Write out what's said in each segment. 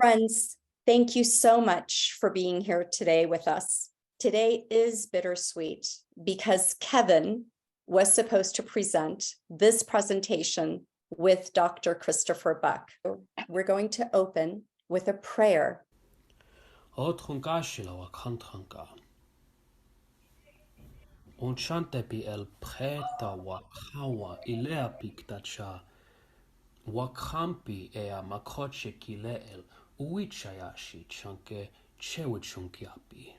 Friends, thank you so much for being here today with us. Today is bittersweet because Kevin was supposed to present this presentation with Dr. Christopher Buck. We're going to open with a prayer. Onchante el preta wakawa ilea piktacha wakampi ea makoche kileel uichayashi chanke chewichunkiapi.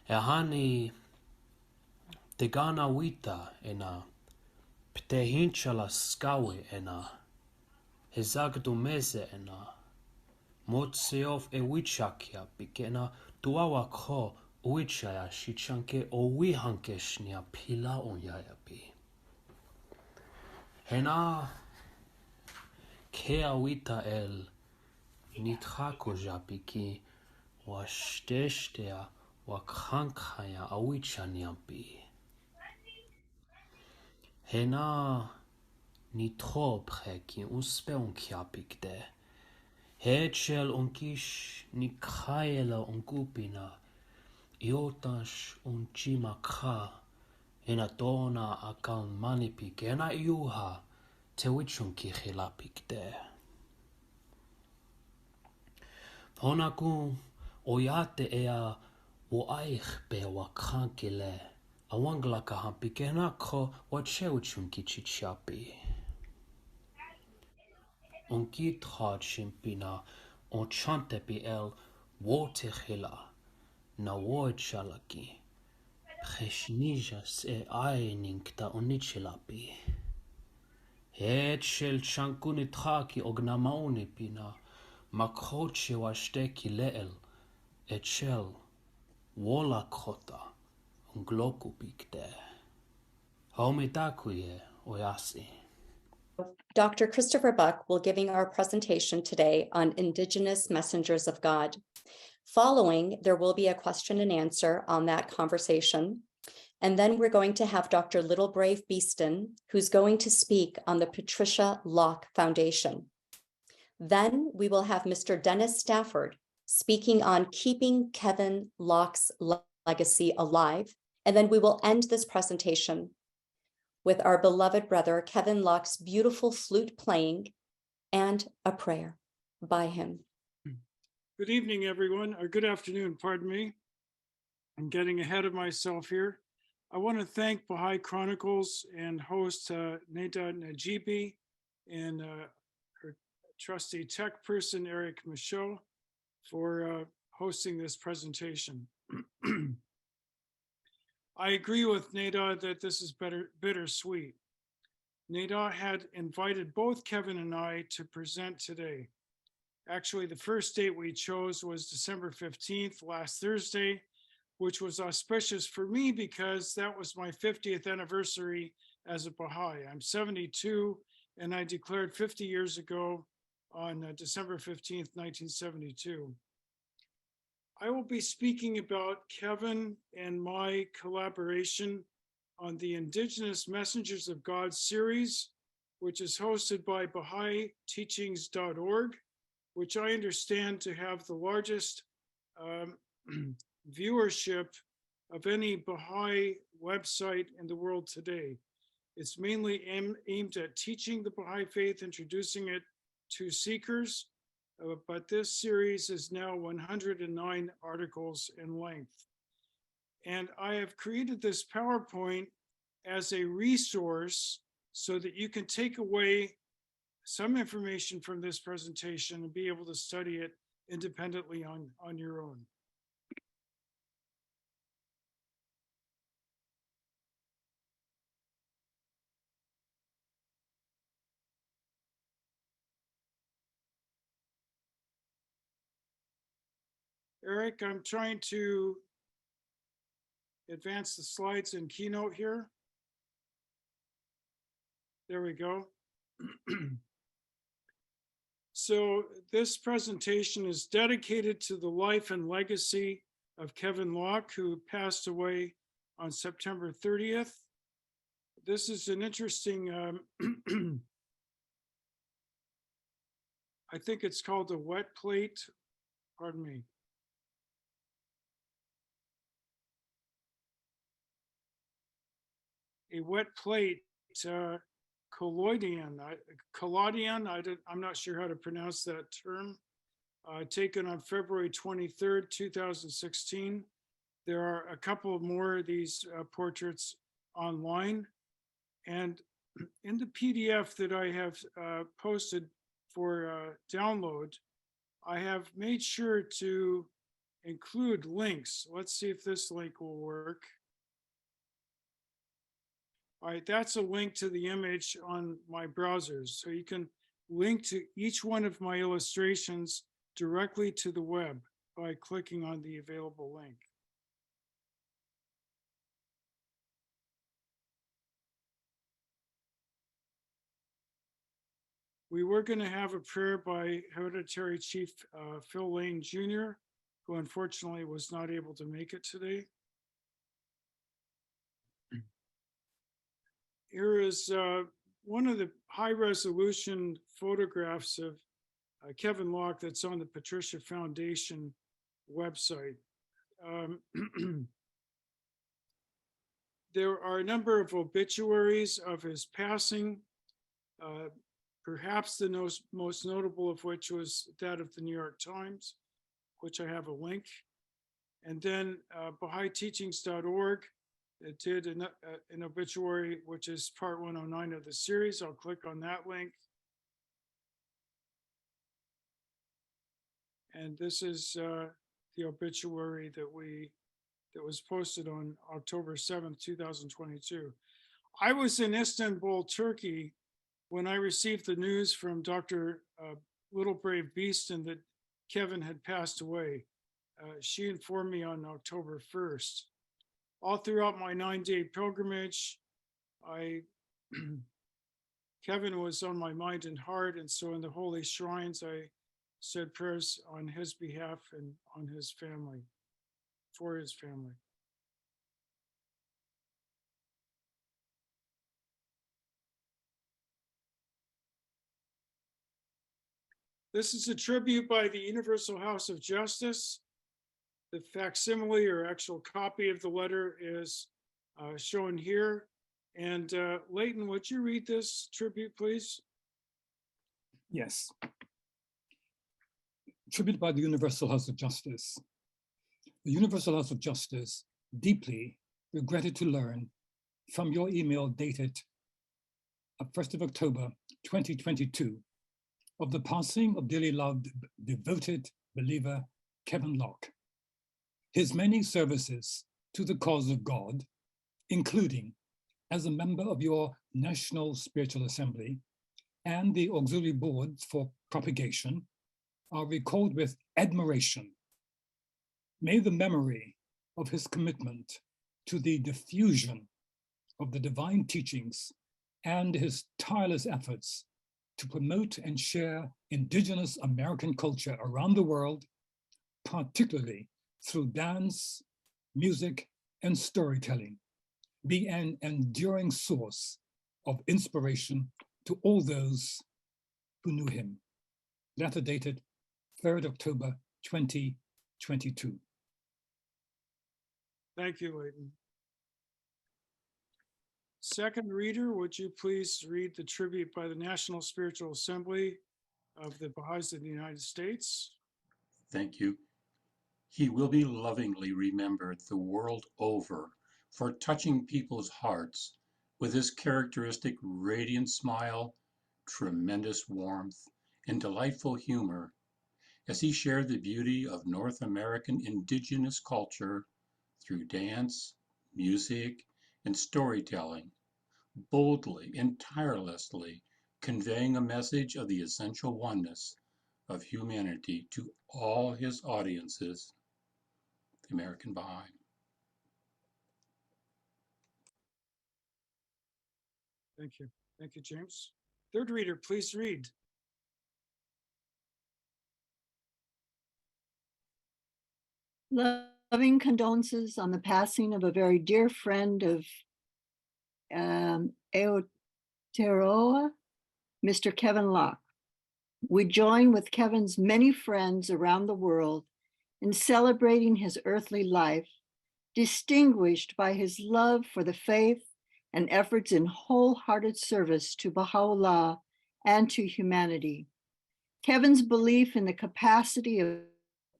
Ehani tegana wita ena ptehinchala skawe ena hezagdumeze ena motseof ewichakia pikena tuawa ko uichaya shichanke o wihankeshnia pila onyayapi. Hena kea wita el nitrako japiki washteshtea wakhankaya awichaniampi. Hena nitro preki unspe onkiapikde. Hechel onkish nikaela onkupina. Iotash unchimakha enatona akan manipik ena iuha tewichunki khilapikte. Honaku oyate ea oaich be wakankile awanglaka hampikena ko wachewichunki chichapi. Onkitra chimpina onchantepi el wotechila. Na wochalaki preshnijas e aininkta onichilapi. Hechel chankuni traki ognamauni pina makroche washteki leel echel wola krota ungloku pikte. Haumitakuye oyasi. Dr. Christopher Buck will giving our presentation today on Indigenous Messengers of God. Following, there will be a question and answer on that conversation. And then we're going to have Dr. Littlebrave Beaston, who's going to speak on the Patricia Locke Foundation. Then we will have Mr. Dennis Stafford speaking on keeping Kevin Locke's legacy alive. And then we will end this presentation with our beloved brother, Kevin Locke's beautiful flute playing and a prayer by him. Good evening, everyone, or good afternoon, pardon me. I'm getting ahead of myself here. I want to thank Baha'i Chronicles and host Neda Najibi and her trusty tech person, Eric Michaud, for hosting this presentation. I agree with Neda that this is bittersweet. Neda had invited both Kevin and I to present today. Actually, the first date we chose was December 15th, last Thursday, which was auspicious for me because that was my 50th anniversary as a Baha'i. I'm 72, and I declared 50 years ago on December 15th, 1972. I will be speaking about Kevin and my collaboration on the Indigenous Messengers of God series, which is hosted by BahaiTeachings.org, which I understand to have the largest viewership of any Baha'i website in the world today. It's mainly aimed at teaching the Baha'i faith, introducing it to seekers, but this series is now 109 articles in length. And I have created this PowerPoint as a resource so that you can take away some information from this presentation and be able to study it independently on your own. Eric, I'm trying to advance the slides in Keynote here. There we go. So this presentation is dedicated to the life and legacy of Kevin Locke, who passed away on September 30th. This is an interesting I think it's called a wet plate. Pardon me. A wet plate collodion. I'm not sure how to pronounce that term. Taken on February 23rd, 2016. There are a couple more of these portraits online. And in the PDF that I have posted for download, I have made sure to include links. Let's see if this link will work. All right, that's a link to the image on my browsers. So you can link to each one of my illustrations directly to the web by clicking on the available link. We were going to have a prayer by Hereditary Chief Phil Leighton Jr., who unfortunately was not able to make it today. Here is one of the high resolution photographs of Kevin Locke that's on the Patricia Foundation website. There are a number of obituaries of his passing, perhaps the most notable of which was that of the New York Times, which I have a link. And then BahaiTeachings.org did an obituary, which is part 109 of the series. I'll click on that link. And this is the obituary that was posted on October 7th, 2022. I was in Istanbul, Turkey, when I received the news from Dr. Littlebrave Beaston that Kevin had passed away. She informed me on October 1st. All throughout my 9-day pilgrimage, Kevin was on my mind and heart, and so in the holy shrines, I said prayers on his behalf and on his family, for his family. This is a tribute by the Universal House of Justice. The facsimile or actual copy of the letter is shown here. And Leighton, would you read this tribute, please? Yes. Tribute by the Universal House of Justice. The Universal House of Justice deeply regretted to learn from your email dated 1st of October, 2022, of the passing of dearly loved, devoted believer, Kevin Locke. His many services to the cause of God, including as a member of your National Spiritual Assembly and the Auxiliary Boards for Propagation, are recalled with admiration. May the memory of his commitment to the diffusion of the divine teachings and his tireless efforts to promote and share Indigenous American culture around the world, particularly through dance, music, and storytelling, be an enduring source of inspiration to all those who knew him. Letter dated 3rd October, 2022. Thank you, Leighton. Second reader, would you please read the tribute by the National Spiritual Assembly of the Baha'is of the United States? Thank you. He will be lovingly remembered the world over for touching people's hearts with his characteristic radiant smile, tremendous warmth, and delightful humor as he shared the beauty of North American indigenous culture through dance, music, and storytelling, boldly and tirelessly conveying a message of the essential oneness of humanity to all his audiences, the American Baha'i. Thank you. Thank you, James. Third reader, please read. Loving condolences on the passing of a very dear friend of Aotearoa, Mr. Kevin Locke. We join with Kevin's many friends around the world in celebrating his earthly life, distinguished by his love for the faith and efforts in wholehearted service to Baha'u'llah and to humanity. Kevin's belief in the capacity of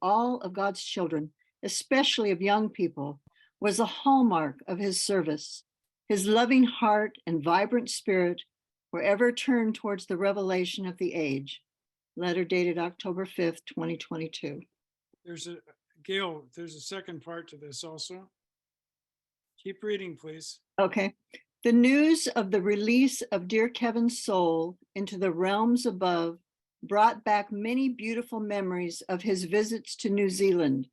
all of God's children, especially of young people, was a hallmark of his service. His loving heart and vibrant spirit were ever turned towards the revelation of the age. Letter dated October 5th, 2022. Gayle, there's a second part to this also. Keep reading, please. Okay. The news of the release of dear Kevin's soul into the realms above brought back many beautiful memories of his visits to New Zealand.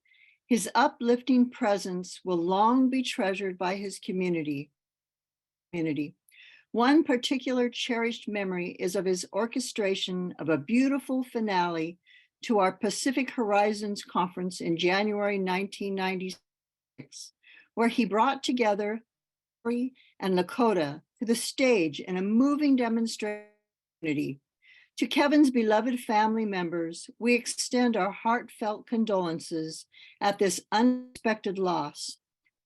His uplifting presence will long be treasured by his community. One particular cherished memory is of his orchestration of a beautiful finale to our Pacific Horizons Conference in January 1996, where he brought together Maori and Lakota to the stage in a moving demonstration. To Kevin's beloved family members, we extend our heartfelt condolences at this unexpected loss.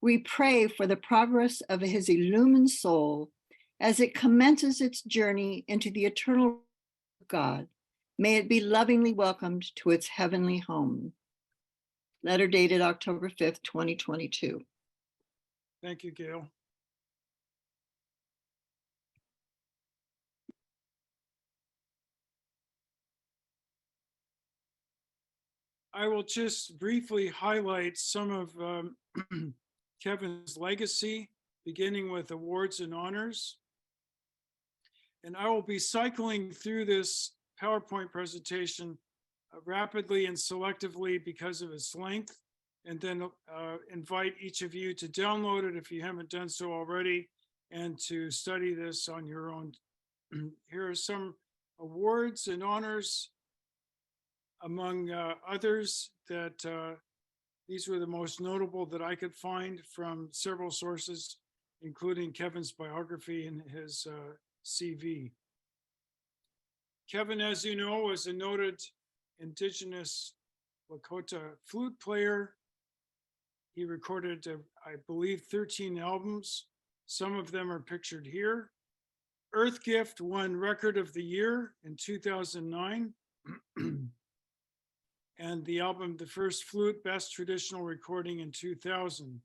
We pray for the progress of his illumined soul as it commences its journey into the eternal God. May it be lovingly welcomed to its heavenly home. Letter dated October 5th, 2022. Thank you, Gayle. I will just briefly highlight some of Kevin's legacy, beginning with awards and honors. And I will be cycling through this PowerPoint presentation rapidly and selectively because of its length, and then invite each of you to download it if you haven't done so already, and to study this on your own. Here are some awards and honors, among others, that these were the most notable that I could find from several sources, including Kevin's biography and his CV. Kevin, as you know, was a noted Indigenous Lakota flute player. He recorded, I believe, 13 albums. Some of them are pictured here. Earth Gift won Record of the Year in 2009. And the album, The First Flute, Best Traditional Recording in 2000.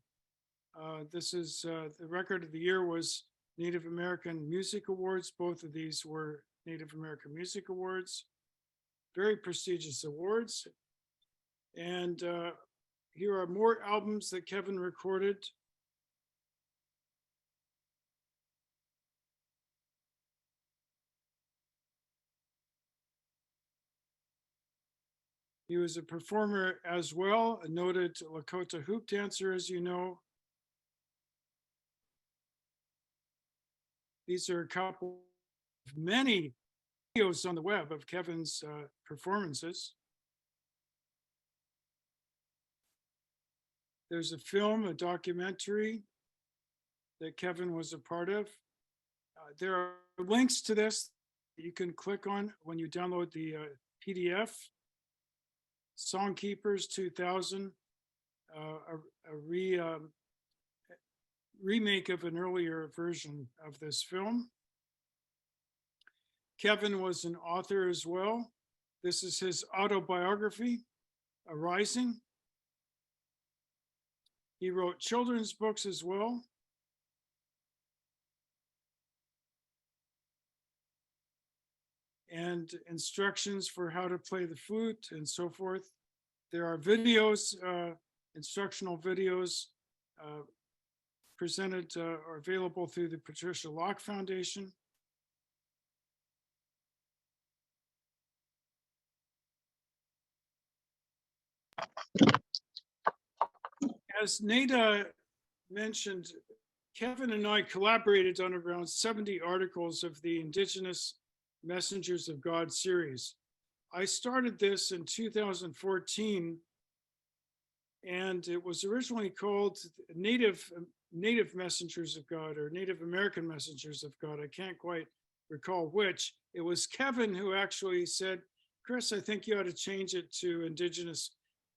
This is, the Record of the Year was Native American Music Awards. Both of these were Native American Music Awards. Very prestigious awards. And here are more albums that Kevin recorded. He was a performer as well, a noted Lakota hoop dancer, as you know. These are a couple of many videos on the web of Kevin's performances. There's a film, a documentary that Kevin was a part of. There are links to this that you can click on when you download the PDF. Songkeepers 2000, a remake of an earlier version of this film. Kevin was an author as well. This is his autobiography, Arising. He wrote children's books as well. And instructions for how to play the flute and so forth. There are videos, instructional videos presented or available through the Patricia Locke Foundation. As Nada mentioned, Kevin and I collaborated on around 70 articles of the Indigenous Messengers of God series. I started this in 2014, and it was originally called Native Messengers of God or Native American Messengers of God. I can't quite recall which. It was Kevin who actually said, Chris, I think you ought to change it to Indigenous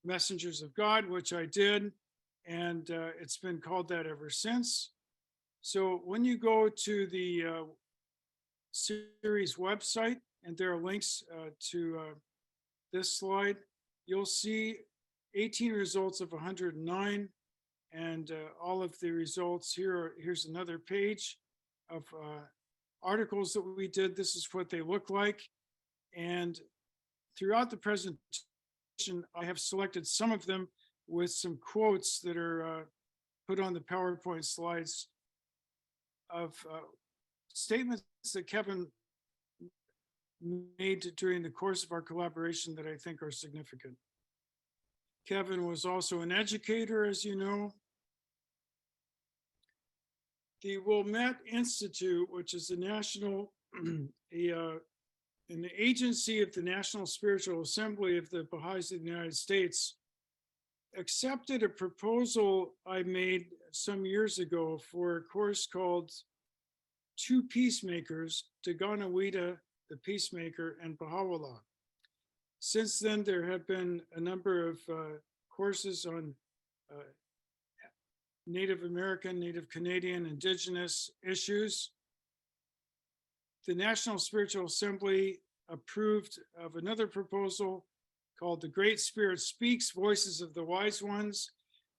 Messengers of God, which I did. And it's been called that ever since. So when you go to the series website, and there are links to this slide, you'll see 18 results of 109, and all of the results here. Here's another page of articles that we did. This is what they look like. And throughout the presentation, I have selected some of them with some quotes that are put on the PowerPoint slides of statements that Kevin made during the course of our collaboration that I think are significant. Kevin was also an educator, as you know. The Wilmette Institute, which is a national, an agency of the National Spiritual Assembly of the Baha'is of the United States, accepted a proposal I made some years ago for a course called Two Peacemakers, Daganawida, the Peacemaker, and Baha'u'llah. Since then, there have been a number of courses on Native American, Native Canadian, Indigenous issues. The National Spiritual Assembly approved of another proposal called The Great Spirit Speaks, Voices of the Wise Ones.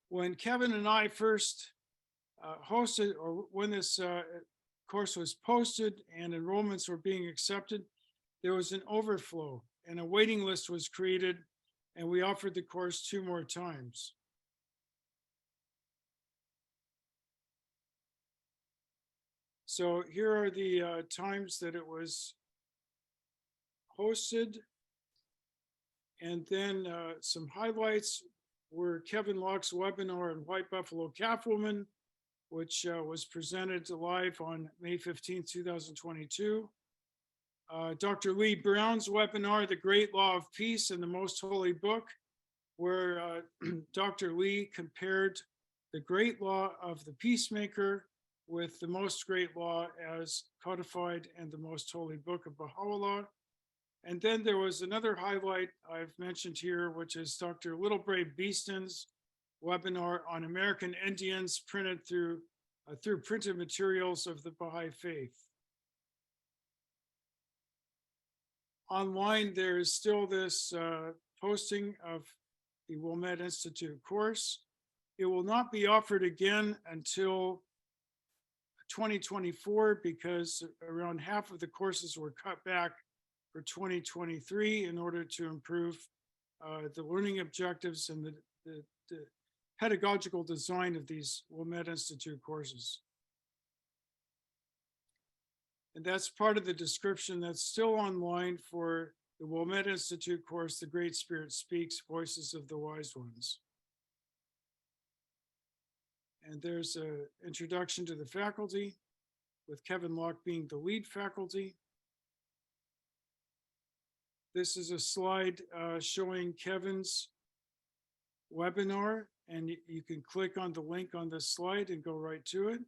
When Kevin and I first hosted, or when this course was posted and enrollments were being accepted, there was an overflow and a waiting list was created, and we offered the course 2 more times. So here are the times that it was hosted. And then some highlights were Kevin Locke's webinar on White Buffalo Calf Woman, which was presented live on May 15, 2022. Dr. Lee Brown's webinar, The Great Law of Peace and the Most Holy Book, where Dr. Lee compared the great law of the peacemaker with the most great law as codified in the Most Holy Book of Baha'u'llah. And then there was another highlight I've mentioned here, which is Dr. Littlebrave Beaston's webinar on American Indians printed through printed materials of the Baha'i faith. Online, there is still this posting of the Wilmette Institute course. It will not be offered again until 2024 because around half of the courses were cut back for 2023 in order to improve the learning objectives and the pedagogical design of these Wilmette Institute courses. And that's part of the description that's still online for the Wilmette Institute course, The Great Spirit Speaks, Voices of the Wise Ones. And there's an introduction to the faculty, with Kevin Locke being the lead faculty. This is a slide showing Kevin's webinar, and you can click on the link on this slide and go right to it.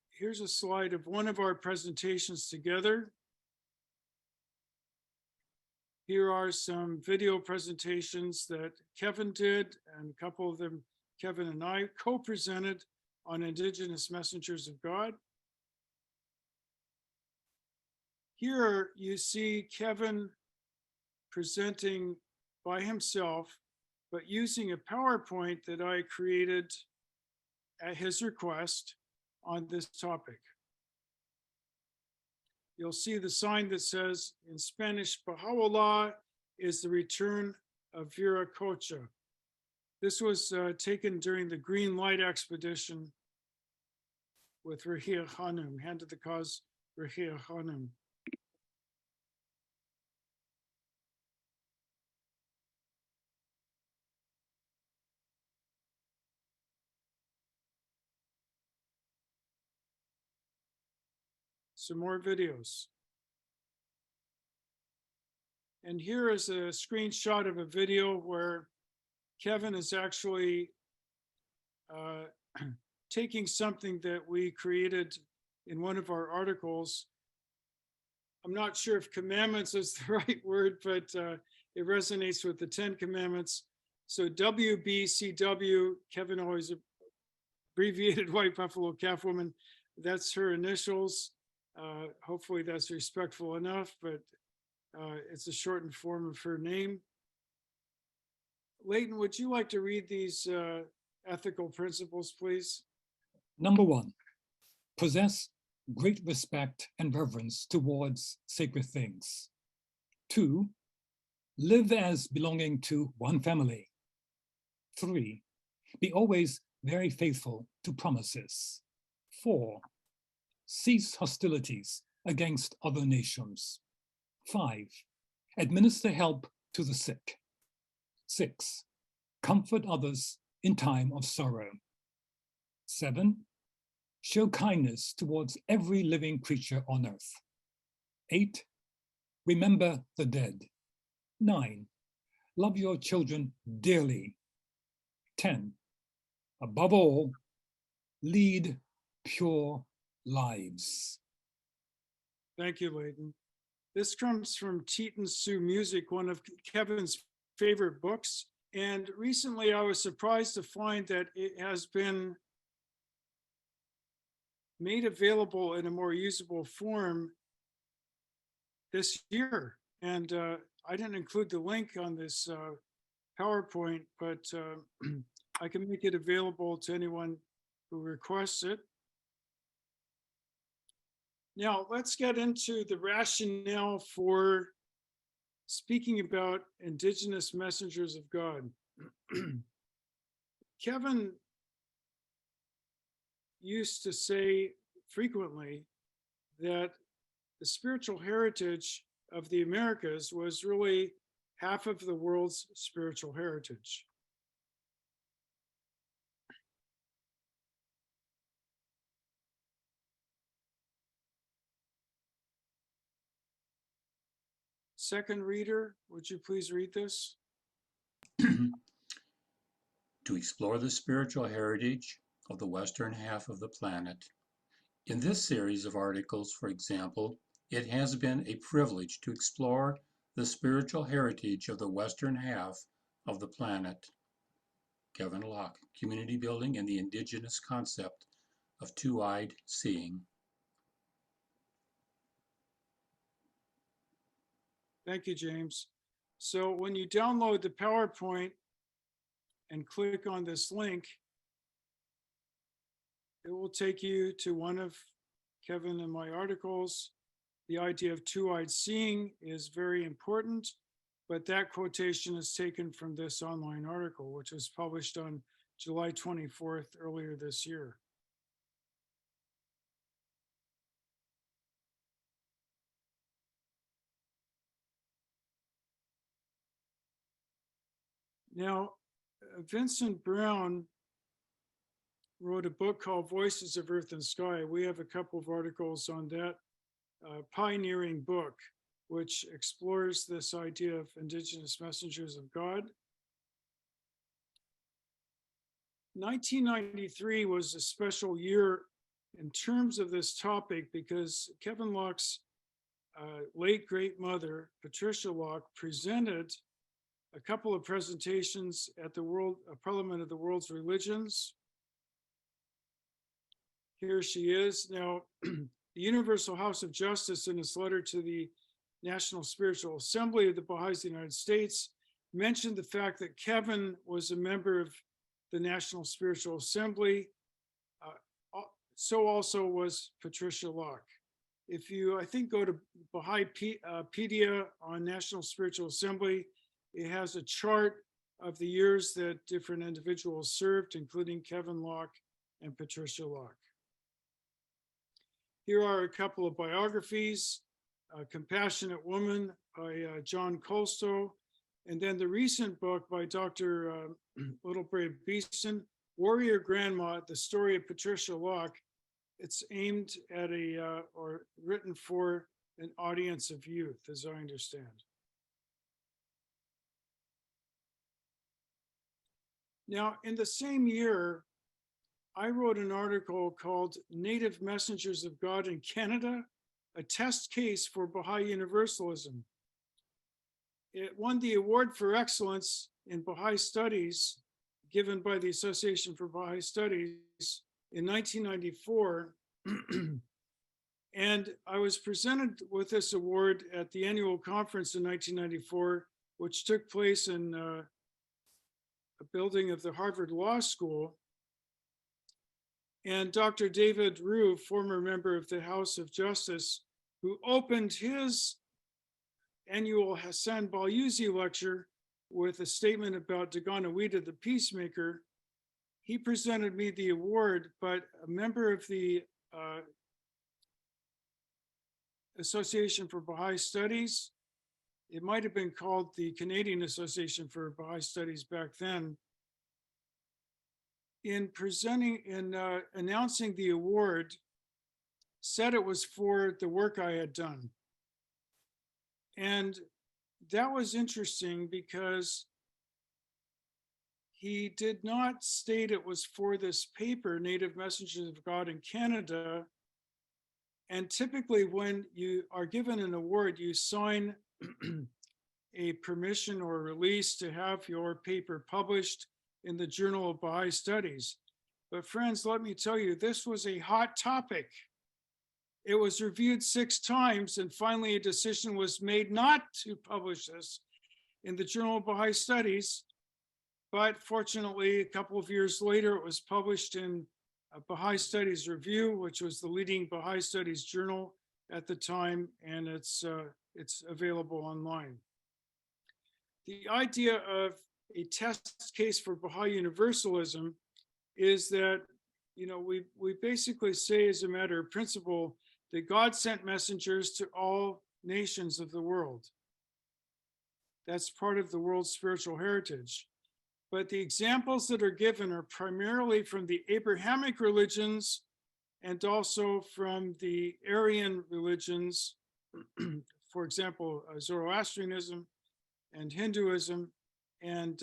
Here's a slide of one of our presentations together. Here are some video presentations that Kevin did, and a couple of them Kevin and I co-presented on Indigenous Messengers of God. Here you see Kevin presenting by himself, but using a PowerPoint that I created at his request on this topic. You'll see the sign that says in Spanish, Baha'u'llah is the return of Viracocha. This was taken during the Green Light Expedition with Rahia Khanum, Hand to the Cause, Rahia Khanum. Some more videos. And here is a screenshot of a video where Kevin is actually taking something that we created in one of our articles. I'm not sure if commandments is the right word, but it resonates with the 10 commandments. So WBCW, Kevin always abbreviated White Buffalo Calf Woman. That's her initials. Hopefully that's respectful enough, but it's a shortened form of her name. Leighton, would you like to read these ethical principles, please? Number 1, possess great respect and reverence towards sacred things. 2, live as belonging to one family. 3, be always very faithful to promises. 4, cease hostilities against other nations. 5, administer help to the sick. 6, comfort others in time of sorrow. 7, show kindness towards every living creature on earth. 8, remember the dead. 9, love your children dearly. 10, above all, lead pure lives. Thank you, Leighton. This comes from Teton Sioux Music, one of Kevin's favorite books. And recently I was surprised to find that it has been made available in a more usable form this year. And I didn't include the link on this PowerPoint, but I can make it available to anyone who requests it. Now, let's get into the rationale for speaking about Indigenous Messengers of God. Kevin used to say frequently that the spiritual heritage of the Americas was really half of the world's spiritual heritage. Second reader, would you please read this? To explore the spiritual heritage of the western half of the planet. In this series of articles, for example, it has been a privilege to explore the spiritual heritage of the western half of the planet. Kevin Locke, Community Building and the Indigenous Concept of Two-Eyed Seeing. Thank you, James. So when you download the PowerPoint and click on this link, it will take you to one of Kevin and my articles. The idea of two-eyed seeing is very important, but that quotation is taken from this online article, which was published on July 24th earlier this year. Now, Vincent Brown wrote a book called Voices of Earth and Sky. We have a couple of articles on that pioneering book, which explores this idea of Indigenous Messengers of God. 1993 was a special year in terms of this topic because Kevin Locke's late great mother, Patricia Locke, presented a couple of presentations at the Parliament of the World's Religions. Here she is. Now, the Universal House of Justice, in its letter to the National Spiritual Assembly of the Baha'is of the United States, mentioned the fact that Kevin was a member of the National Spiritual Assembly. So also was Patricia Locke. If you, I think, go to Baha'ípedia on National Spiritual Assembly, it has a chart of the years that different individuals served, including Kevin Locke and Patricia Locke. Here are a couple of biographies: Compassionate Woman by John Colstow, and then the recent book by Dr. Littlebrave Beaston, Warrior Grandma, the story of Patricia Locke. It's aimed at or written for an audience of youth, as I understand. Now, in the same year, I wrote an article called Native Messengers of God in Canada, a test case for Baha'i Universalism. It won the award for excellence in Baha'i studies given by the Association for Baha'i Studies in 1994. And I was presented with this award at the annual conference in 1994, which took place in a building of the Harvard Law School. And Dr. David Rue, former member of the House of Justice, who opened his annual Hassan Balyuzi lecture with a statement about Daganawida, the peacemaker, he presented me the award, but a member of the Association for Baha'i Studies, it might have been called the Canadian Association for Baha'i Studies back then, in announcing the award, said it was for the work I had done. And that was interesting because he did not state it was for this paper, Native Messengers of God in Canada. And typically when you are given an award, you sign a permission or release to have your paper published in the Journal of Baha'i Studies. But friends, let me tell you, this was a hot topic. It was reviewed 6 times, and finally a decision was made not to publish this in the Journal of Baha'i Studies. But fortunately, a couple of years later, it was published in a Baha'i Studies Review, which was the leading Baha'i Studies journal at the time, and it's available online. The idea of a test case for Baha'i Universalism is that, you know, we basically say as a matter of principle that God sent messengers to all nations of the world. That's part of the world's spiritual heritage. But the examples that are given are primarily from the Abrahamic religions and also from the Aryan religions, for example, Zoroastrianism and Hinduism. And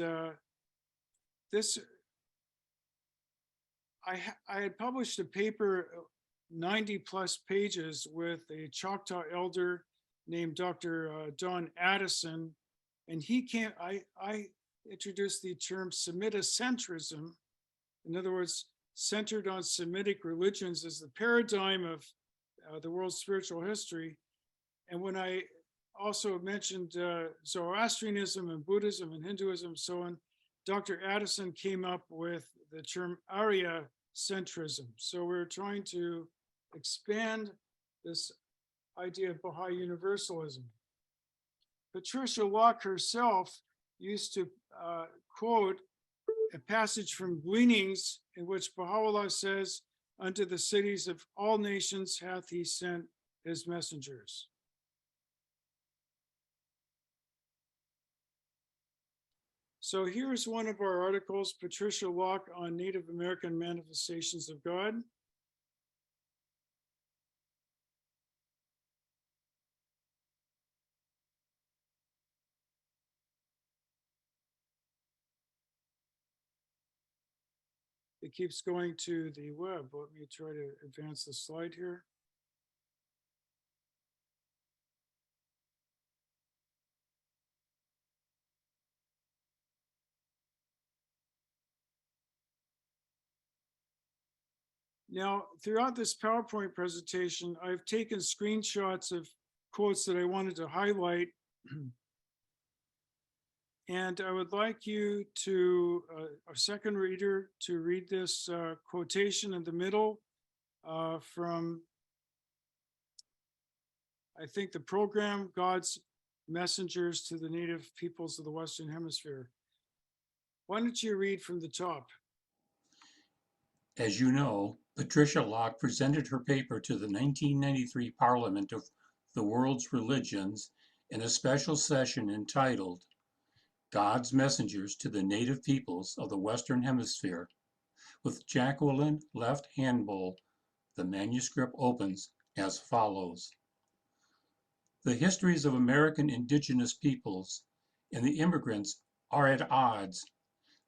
I had published a paper, 90 plus pages, with a Choctaw elder named Dr. Don Addison. And I introduced the term Semitocentrism. In other words, centered on Semitic religions as the paradigm of the world's spiritual history. And when I also mentioned Zoroastrianism and Buddhism and Hinduism and so on, Dr. Addison came up with the term Arya centrism. So we're trying to expand this idea of Baha'i Universalism. Patricia Locke herself used to quote a passage from Gleanings in which Baha'u'llah says, "Unto the cities of all nations hath he sent his messengers." So here's one of our articles, Patricia Locke on Native American Manifestations of God. It keeps going to the web. Let me try to advance the slide here. Now, throughout this PowerPoint presentation, I've taken screenshots of quotes that I wanted to highlight. And I would like you to, our second reader, to read this quotation in the middle from, I think, the program, God's Messengers to the Native Peoples of the Western Hemisphere. Why don't you read from the top? As you know, Patricia Locke presented her paper to the 1993 Parliament of the World's Religions in a special session entitled God's Messengers to the Native Peoples of the Western Hemisphere. With Jacqueline Left Handbull, the manuscript opens as follows. The histories of American indigenous peoples and the immigrants are at odds.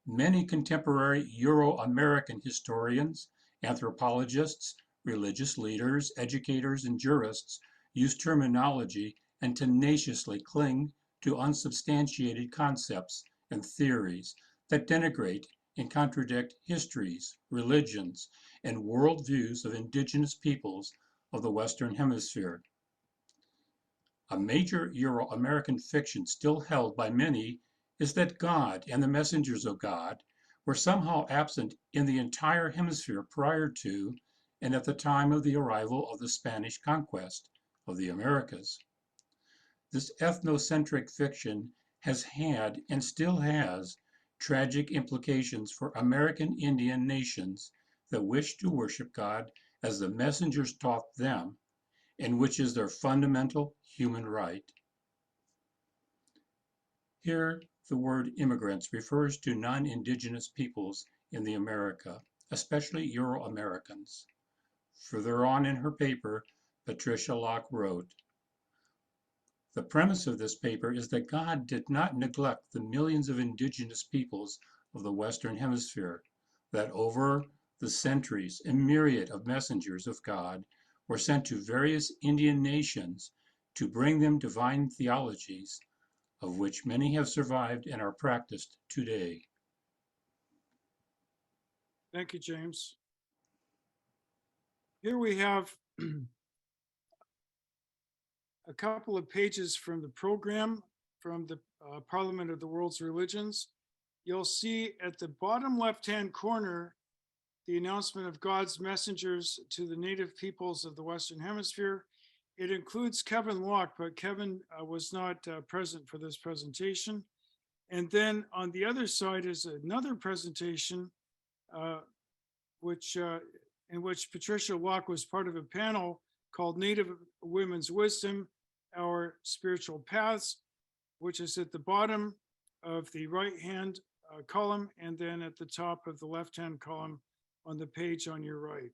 Many contemporary Euro-American historians, anthropologists, religious leaders, educators, and jurists use terminology and tenaciously cling to unsubstantiated concepts and theories that denigrate and contradict histories, religions, and worldviews of indigenous peoples of the Western Hemisphere. A major Euro-American fiction still held by many is that God and the messengers of God were somehow absent in the entire hemisphere prior to and at the time of the arrival of the Spanish conquest of the Americas. This ethnocentric fiction has had and still has tragic implications for American Indian nations that wish to worship God as the messengers taught them, and which is their fundamental human right. Here, the word immigrants refers to non-Indigenous peoples in the America, especially Euro-Americans. Further on in her paper, Patricia Locke wrote, "The premise of this paper is that God did not neglect the millions of indigenous peoples of the Western Hemisphere, that over the centuries, a myriad of messengers of God were sent to various Indian nations to bring them divine theologies, of which many have survived and are practiced today." Thank you, James. Here we have a couple of pages from the program from the Parliament of the World's Religions. You'll see at the bottom left-hand corner the announcement of God's messengers to the native peoples of the Western Hemisphere. It includes Kevin Locke, but Kevin was not present for this presentation. And then on the other side is another presentation in which Patricia Locke was part of a panel called Native Women's Wisdom, Our Spiritual Paths, which is at the bottom of the right-hand column and then at the top of the left-hand column on the page on your right.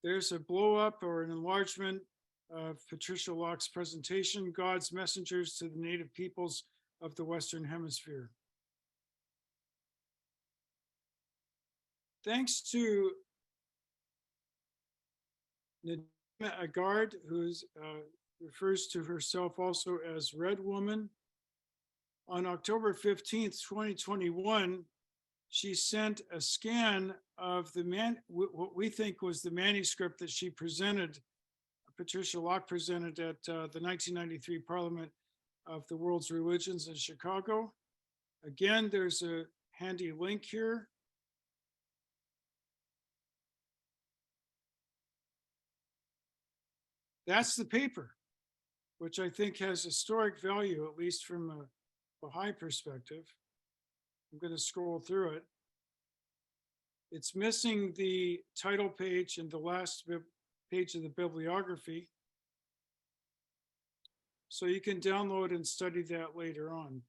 There's a blow-up or an enlargement of Patricia Locke's presentation, God's Messengers to the Native Peoples of the Western Hemisphere. Thanks to Nadima Agard, who refers to herself also as Red Woman, on October 15th, 2021, she sent a scan of what we think was the manuscript that she presented, Patricia Locke presented at the 1993 Parliament of the World's Religions in Chicago. Again, there's a handy link here. That's the paper, which I think has historic value, at least from a Baha'i perspective. I'm going to scroll through it. It's missing the title page and the last page of the bibliography. So you can download and study that later on.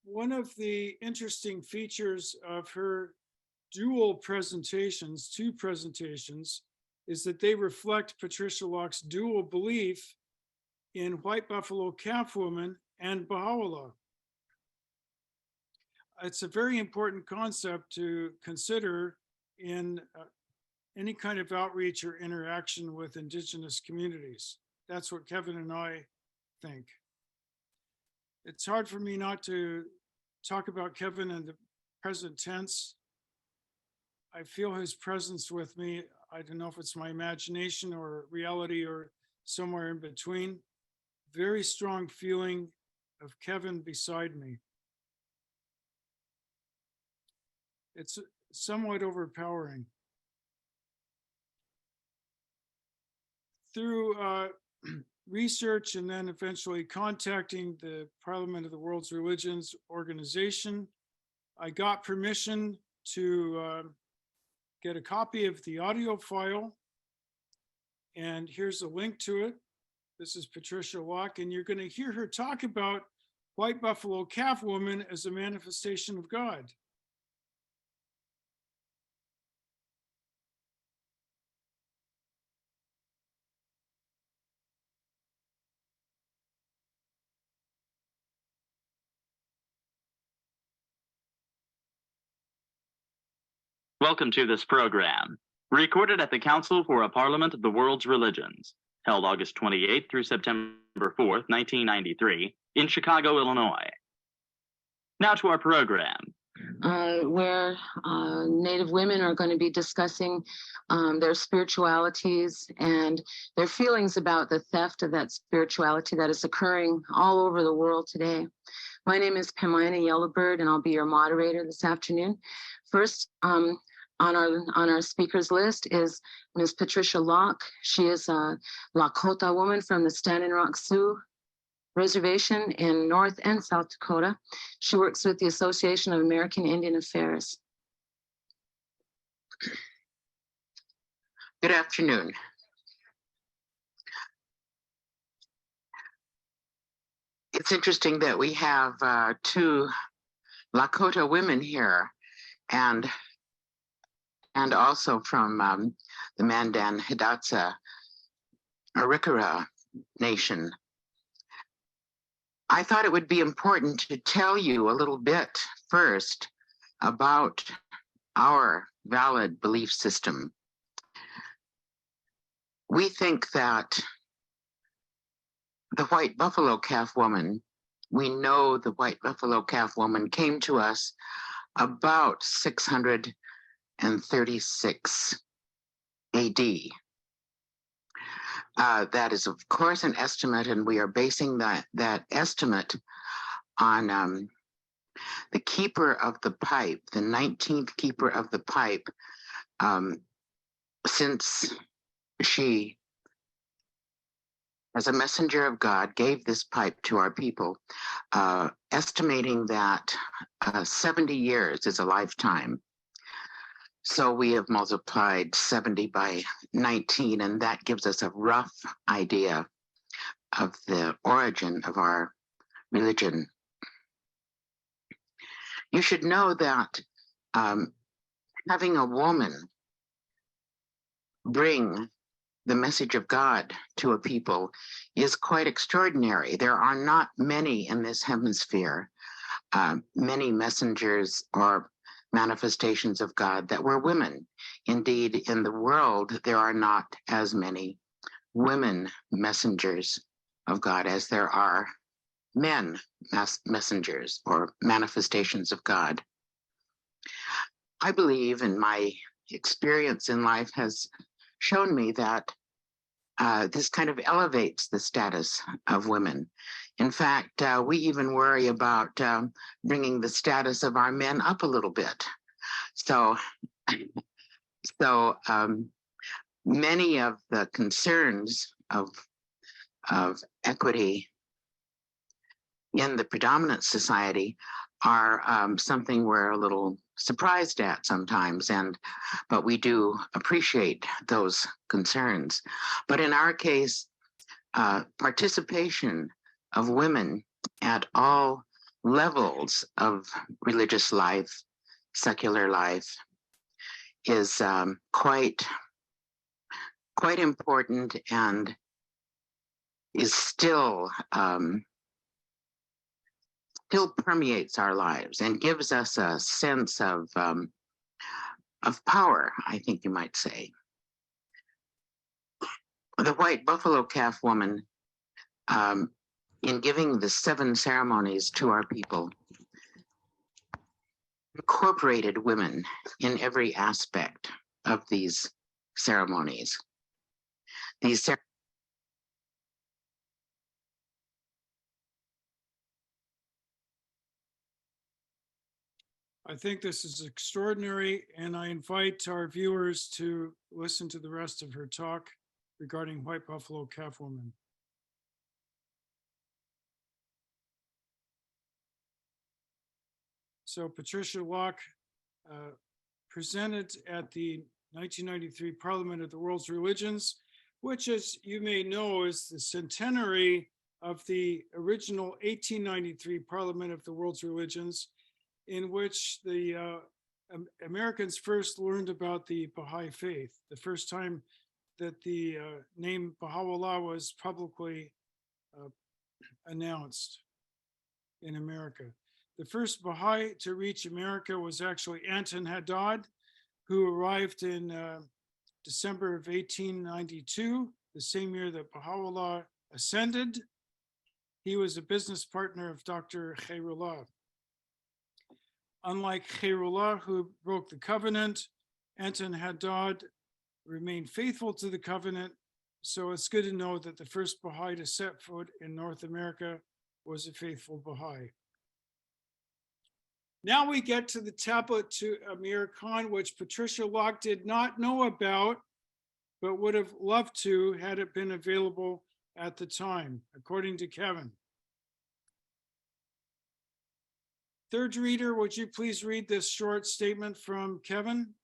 One of the interesting features of her dual presentations, two presentations, is that they reflect Patricia Locke's dual belief in white buffalo calf woman and Baha'u'llah. It's a very important concept to consider in any kind of outreach or interaction with indigenous communities. That's what Kevin and I think. It's hard for me not to talk about Kevin in the present tense. I feel his presence with me. I don't know if it's my imagination or reality or somewhere in between. Very strong feeling of Kevin beside me. It's somewhat overpowering. Through research and then eventually contacting the Parliament of the World's Religions organization, I got permission to get a copy of the audio file. And here's a link to it. This is Patricia Locke, and you're going to hear her talk about white buffalo calf woman as a manifestation of God. Welcome to this program, recorded at the Council for a Parliament of the World's Religions, held August 28th through September 4th, 1993, in Chicago, Illinois. Now to our program. Where Native women are going to be discussing their spiritualities and their feelings about the theft of that spirituality that is occurring all over the world today. My name is Pamela Yellowbird, and I'll be your moderator this afternoon. First, on our speakers list is Ms. Patricia Locke. She is a Lakota woman from the Standing Rock Sioux Reservation in North and South Dakota. She works with the Association of American Indian Affairs. Good afternoon. It's interesting that we have two Lakota women here, and also from the Mandan Hidatsa Arikara Nation. I thought it would be important to tell you a little bit first about our valid belief system. We think that the white buffalo calf woman, we know the white buffalo calf woman came to us about 636 AD. That is, of course, an estimate, and we are basing that estimate on the keeper of the pipe, the 19th keeper of the pipe, since she, as a messenger of God, gave this pipe to our people, estimating that 70 years is a lifetime. So we have multiplied 70 by 19, and that gives us a rough idea of the origin of our religion. You should know that having a woman bring the message of God to a people is quite extraordinary. There are not many in this hemisphere, many messengers or manifestations of God that were women. Indeed, in the world, there are not as many women messengers of God as there are men messengers or manifestations of God. I believe, and my experience in life has shown me that this kind of elevates the status of women. In fact, we even worry about bringing the status of our men up a little bit. So many of the concerns of equity in the predominant society are something we're a little surprised at sometimes, but we do appreciate those concerns. But in our case, participation of women at all levels of religious life, secular life, is quite important, and is still permeates our lives and gives us a sense of power, I think you might say. The white buffalo calf woman, in giving the 7 ceremonies to our people, incorporated women in every aspect of these ceremonies. I think this is extraordinary, and I invite our viewers to listen to the rest of her talk regarding white buffalo calf woman. So Patricia Locke presented at the 1993 Parliament of the World's Religions, which, as you may know, is the centenary of the original 1893 Parliament of the World's Religions, in which the Americans first learned about the Baha'i faith, the first time that the name Baha'u'llah was publicly announced in America. The first Baha'i to reach America was actually Anton Haddad, who arrived in December of 1892, the same year that Baha'u'llah ascended. He was a business partner of Dr. Khairullah. Unlike Khairullah, who broke the covenant, Anton Haddad remained faithful to the covenant. So it's good to know that the first Baha'i to set foot in North America was a faithful Baha'i. Now we get to the tablet to Amir Khan, which Patricia Locke did not know about, but would have loved to had it been available at the time, according to Kevin. Third reader, would you please read this short statement from Kevin?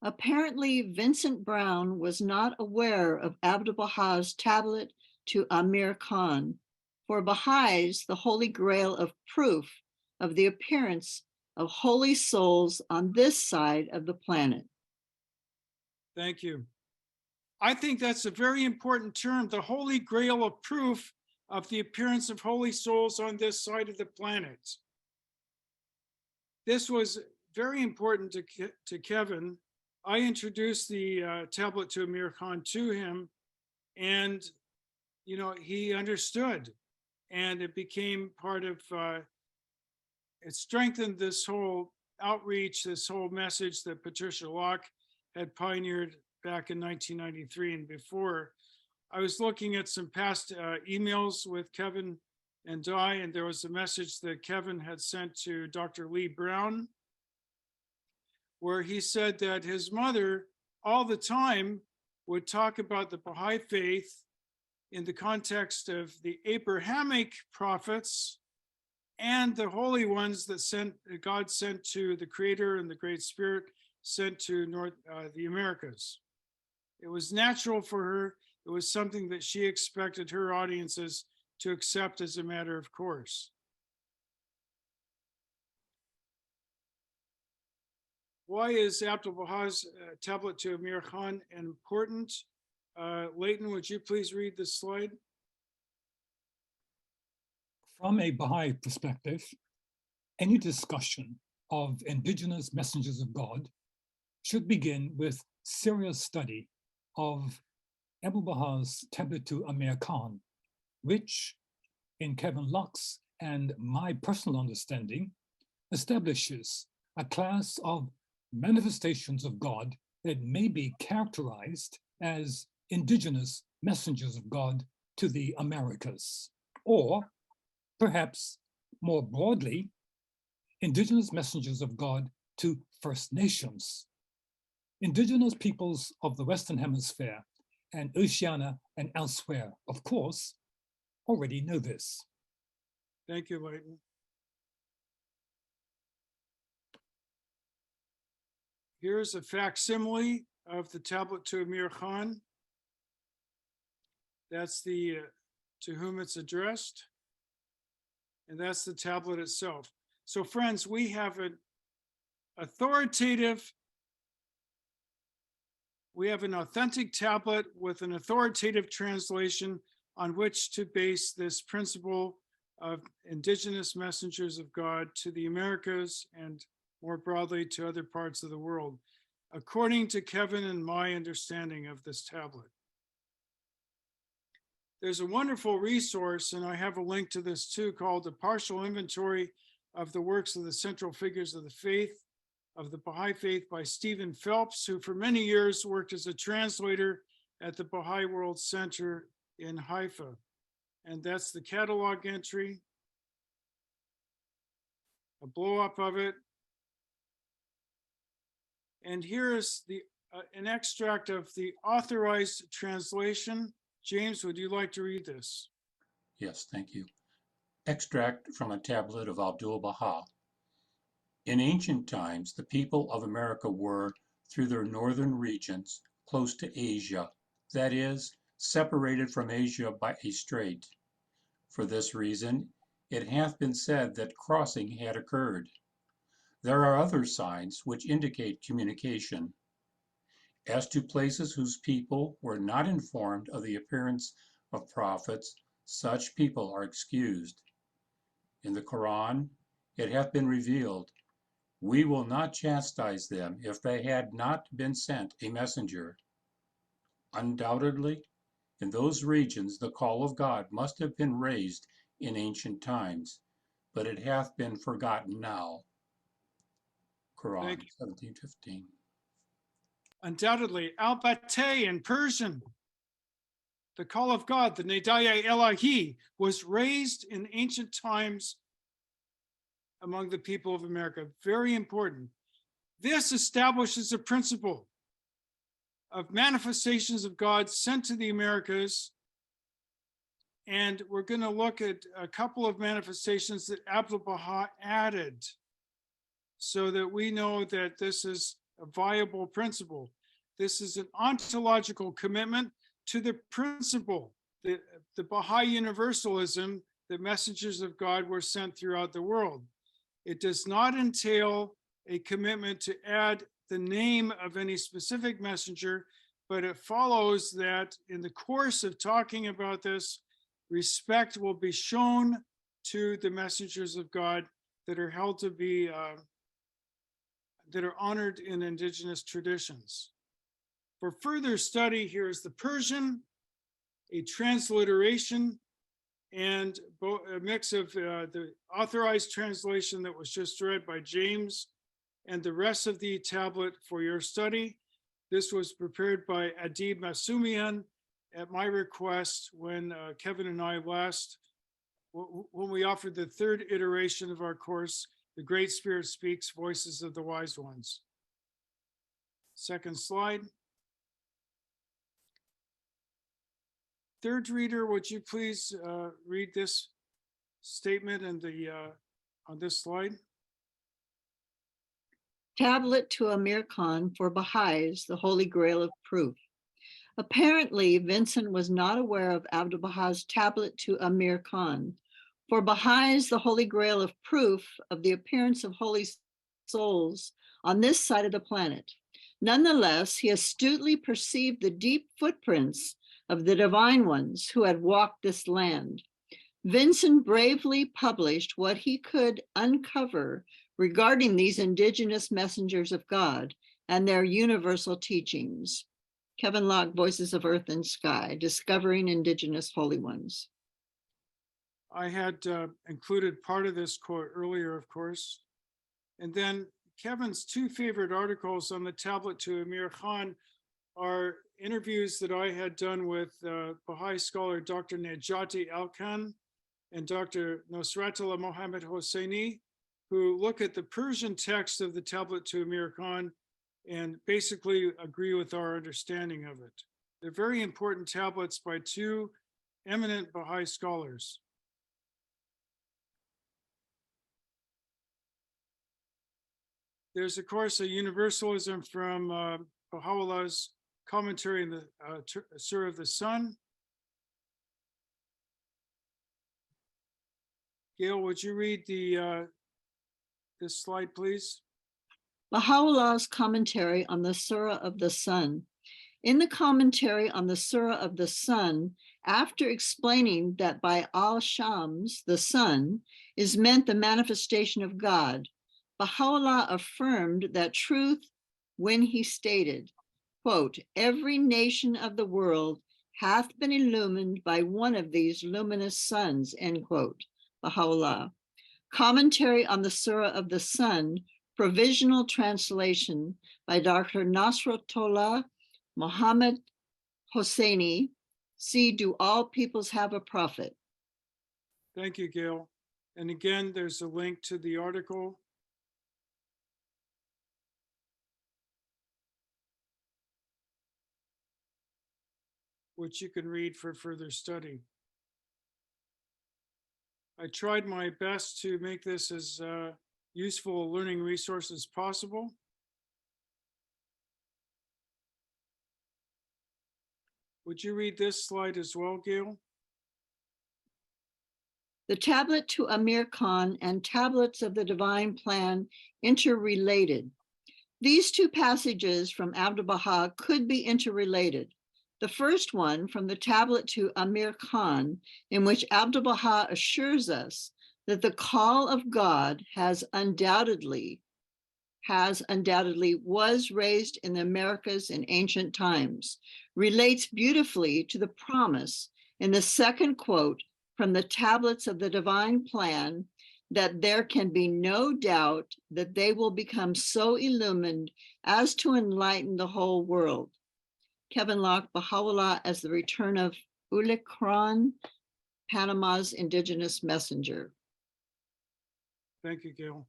Apparently, Vincent Brown was not aware of Abdu'l-Baha's tablet to Amir Khan. For Baha'is, the holy grail of proof of the appearance of holy souls on this side of the planet. Thank you. I think that's a very important term, the holy grail of proof of the appearance of holy souls on this side of the planet. This was very important to Kevin. I introduced the tablet to Amir Khan to him, and he understood, and it became part of, it strengthened this whole outreach, this whole message that Patricia Locke had pioneered back in 1993 and before. I was looking at some past emails with Kevin and Di, and there was a message that Kevin had sent to Dr. Lee Brown, where he said that his mother all the time would talk about the Baha'i faith in the context of the Abrahamic prophets and the holy ones that God sent to the Creator and the Great Spirit sent to the Americas. It was natural for her. It was something that she expected her audiences to accept as a matter of course. Why is Abdu'l-Baha's tablet to Amir Khan important? Leighton, would you please read this slide? From a Baha'i perspective, any discussion of Indigenous Messengers of God should begin with serious study of Abdu'l-Baha's tablet to Amir Khan, which, in Kevin Locke's and my personal understanding, establishes a class of manifestations of God that may be characterized as Indigenous Messengers of God to the Americas, or perhaps more broadly, Indigenous Messengers of God to First Nations. Indigenous peoples of the Western Hemisphere and Oceania and elsewhere, of course, already know this. Thank you, Leighton. Here's a facsimile of the tablet to Amir Khan. That's the to whom it's addressed. And that's the tablet itself. So friends, we have an authentic tablet with an authoritative translation on which to base this principle of Indigenous Messengers of God to the Americas and more broadly to other parts of the world, according to Kevin and my understanding of this tablet. There's a wonderful resource, and I have a link to this too, called A Partial Inventory of the Works of the Central Figures of the Faith, of the Baha'i Faith by Stephen Phelps, who for many years worked as a translator at the Baha'i World Center in Haifa. And that's the catalog entry, a blow up of it. And here is an extract of the authorized translation. James, would you like to read this? Yes, thank you. Extract from a tablet of Abdu'l-Baha. In ancient times, the people of America were, through their northern regions, close to Asia, that is, separated from Asia by a strait. For this reason, it hath been said that crossing had occurred. There are other signs which indicate communication. As to places whose people were not informed of the appearance of prophets, such people are excused. In the Quran, it hath been revealed, We will not chastise them if they had not been sent a messenger. Undoubtedly, in those regions the call of God must have been raised in ancient times, but it hath been forgotten now. Quran Thank you. 17:15. Undoubtedly, al-Batay in Persian, the call of God, the Nidaya Elahi, was raised in ancient times among the people of America. Very important. This establishes a principle of manifestations of God sent to the Americas. And we're going to look at a couple of manifestations that Abdu'l-Baha added so that we know that this is a viable principle. This is an ontological commitment to the principle, the Baha'i universalism that messengers of God were sent throughout the world. It does not entail a commitment to add the name of any specific messenger, but it follows that in the course of talking about this, respect will be shown to the messengers of God that are held to be, that are honored in indigenous traditions. For further study, here is the Persian, a transliteration, and a mix of the authorized translation that was just read by James and the rest of the tablet for your study. This was prepared by Adib Masumian at my request when Kevin and I last, when we offered the third iteration of our course, The Great Spirit Speaks, Voices of the Wise Ones. Second slide. Third reader, would you please read this statement and on this slide? Tablet to Amir Khan for Baha'is, the Holy Grail of Proof. Apparently, Vincent was not aware of Abdu'l-Baha's tablet to Amir Khan. For Baha'is, the Holy Grail of Proof of the appearance of holy souls on this side of the planet. Nonetheless, he astutely perceived the deep footprints of the divine ones who had walked this land. Vincent bravely published what he could uncover regarding these indigenous messengers of God and their universal teachings. Kevin Locke, Voices of Earth and Sky, Discovering Indigenous Holy Ones. I had included part of this quote earlier, of course. And then Kevin's two favorite articles on the tablet to Amir Khan are interviews that I had done with Baha'i scholar Dr. Najati Alkan and Dr. Nosratullah Mohammed Hosseini, who look at the Persian text of the tablet to Amir Khan and basically agree with our understanding of it. They're very important tablets by two eminent Baha'i scholars. There's, of course, a universalism from Baha'u'llah's commentary in the Surah of the Sun. Gayle, would you read this slide, please? Baha'u'llah's commentary on the Surah of the Sun. In the commentary on the Surah of the Sun, after explaining that by al-Shams, the sun, is meant the manifestation of God, Baha'u'llah affirmed that truth when he stated, quote, every nation of the world hath been illumined by one of these luminous suns, end quote, Baha'u'llah. Commentary on the Surah of the Sun, provisional translation by Dr. Nasratullah Mohammed Hosseini. See, Do All Peoples Have a Prophet? Thank you, Gayle. And again, there's a link to the article. Which you can read for further study. I tried my best to make this as useful a learning resource as possible. Would you read this slide as well, Gayle? The tablet to Amir Khan and tablets of the divine plan interrelated. These two passages from Abdu'l-Baha could be interrelated. The first one from the tablet to Amir Khan, in which Abdu'l-Baha assures us that the call of God has undoubtedly has undoubtedly was raised in the Americas in ancient times, relates beautifully to the promise in the second quote from the tablets of the divine plan that there can be no doubt that they will become so illumined as to enlighten the whole world. Kevin Locke, Baha'u'llah as the Return of Ulicron, Panama's Indigenous Messenger. Thank you, Gayle.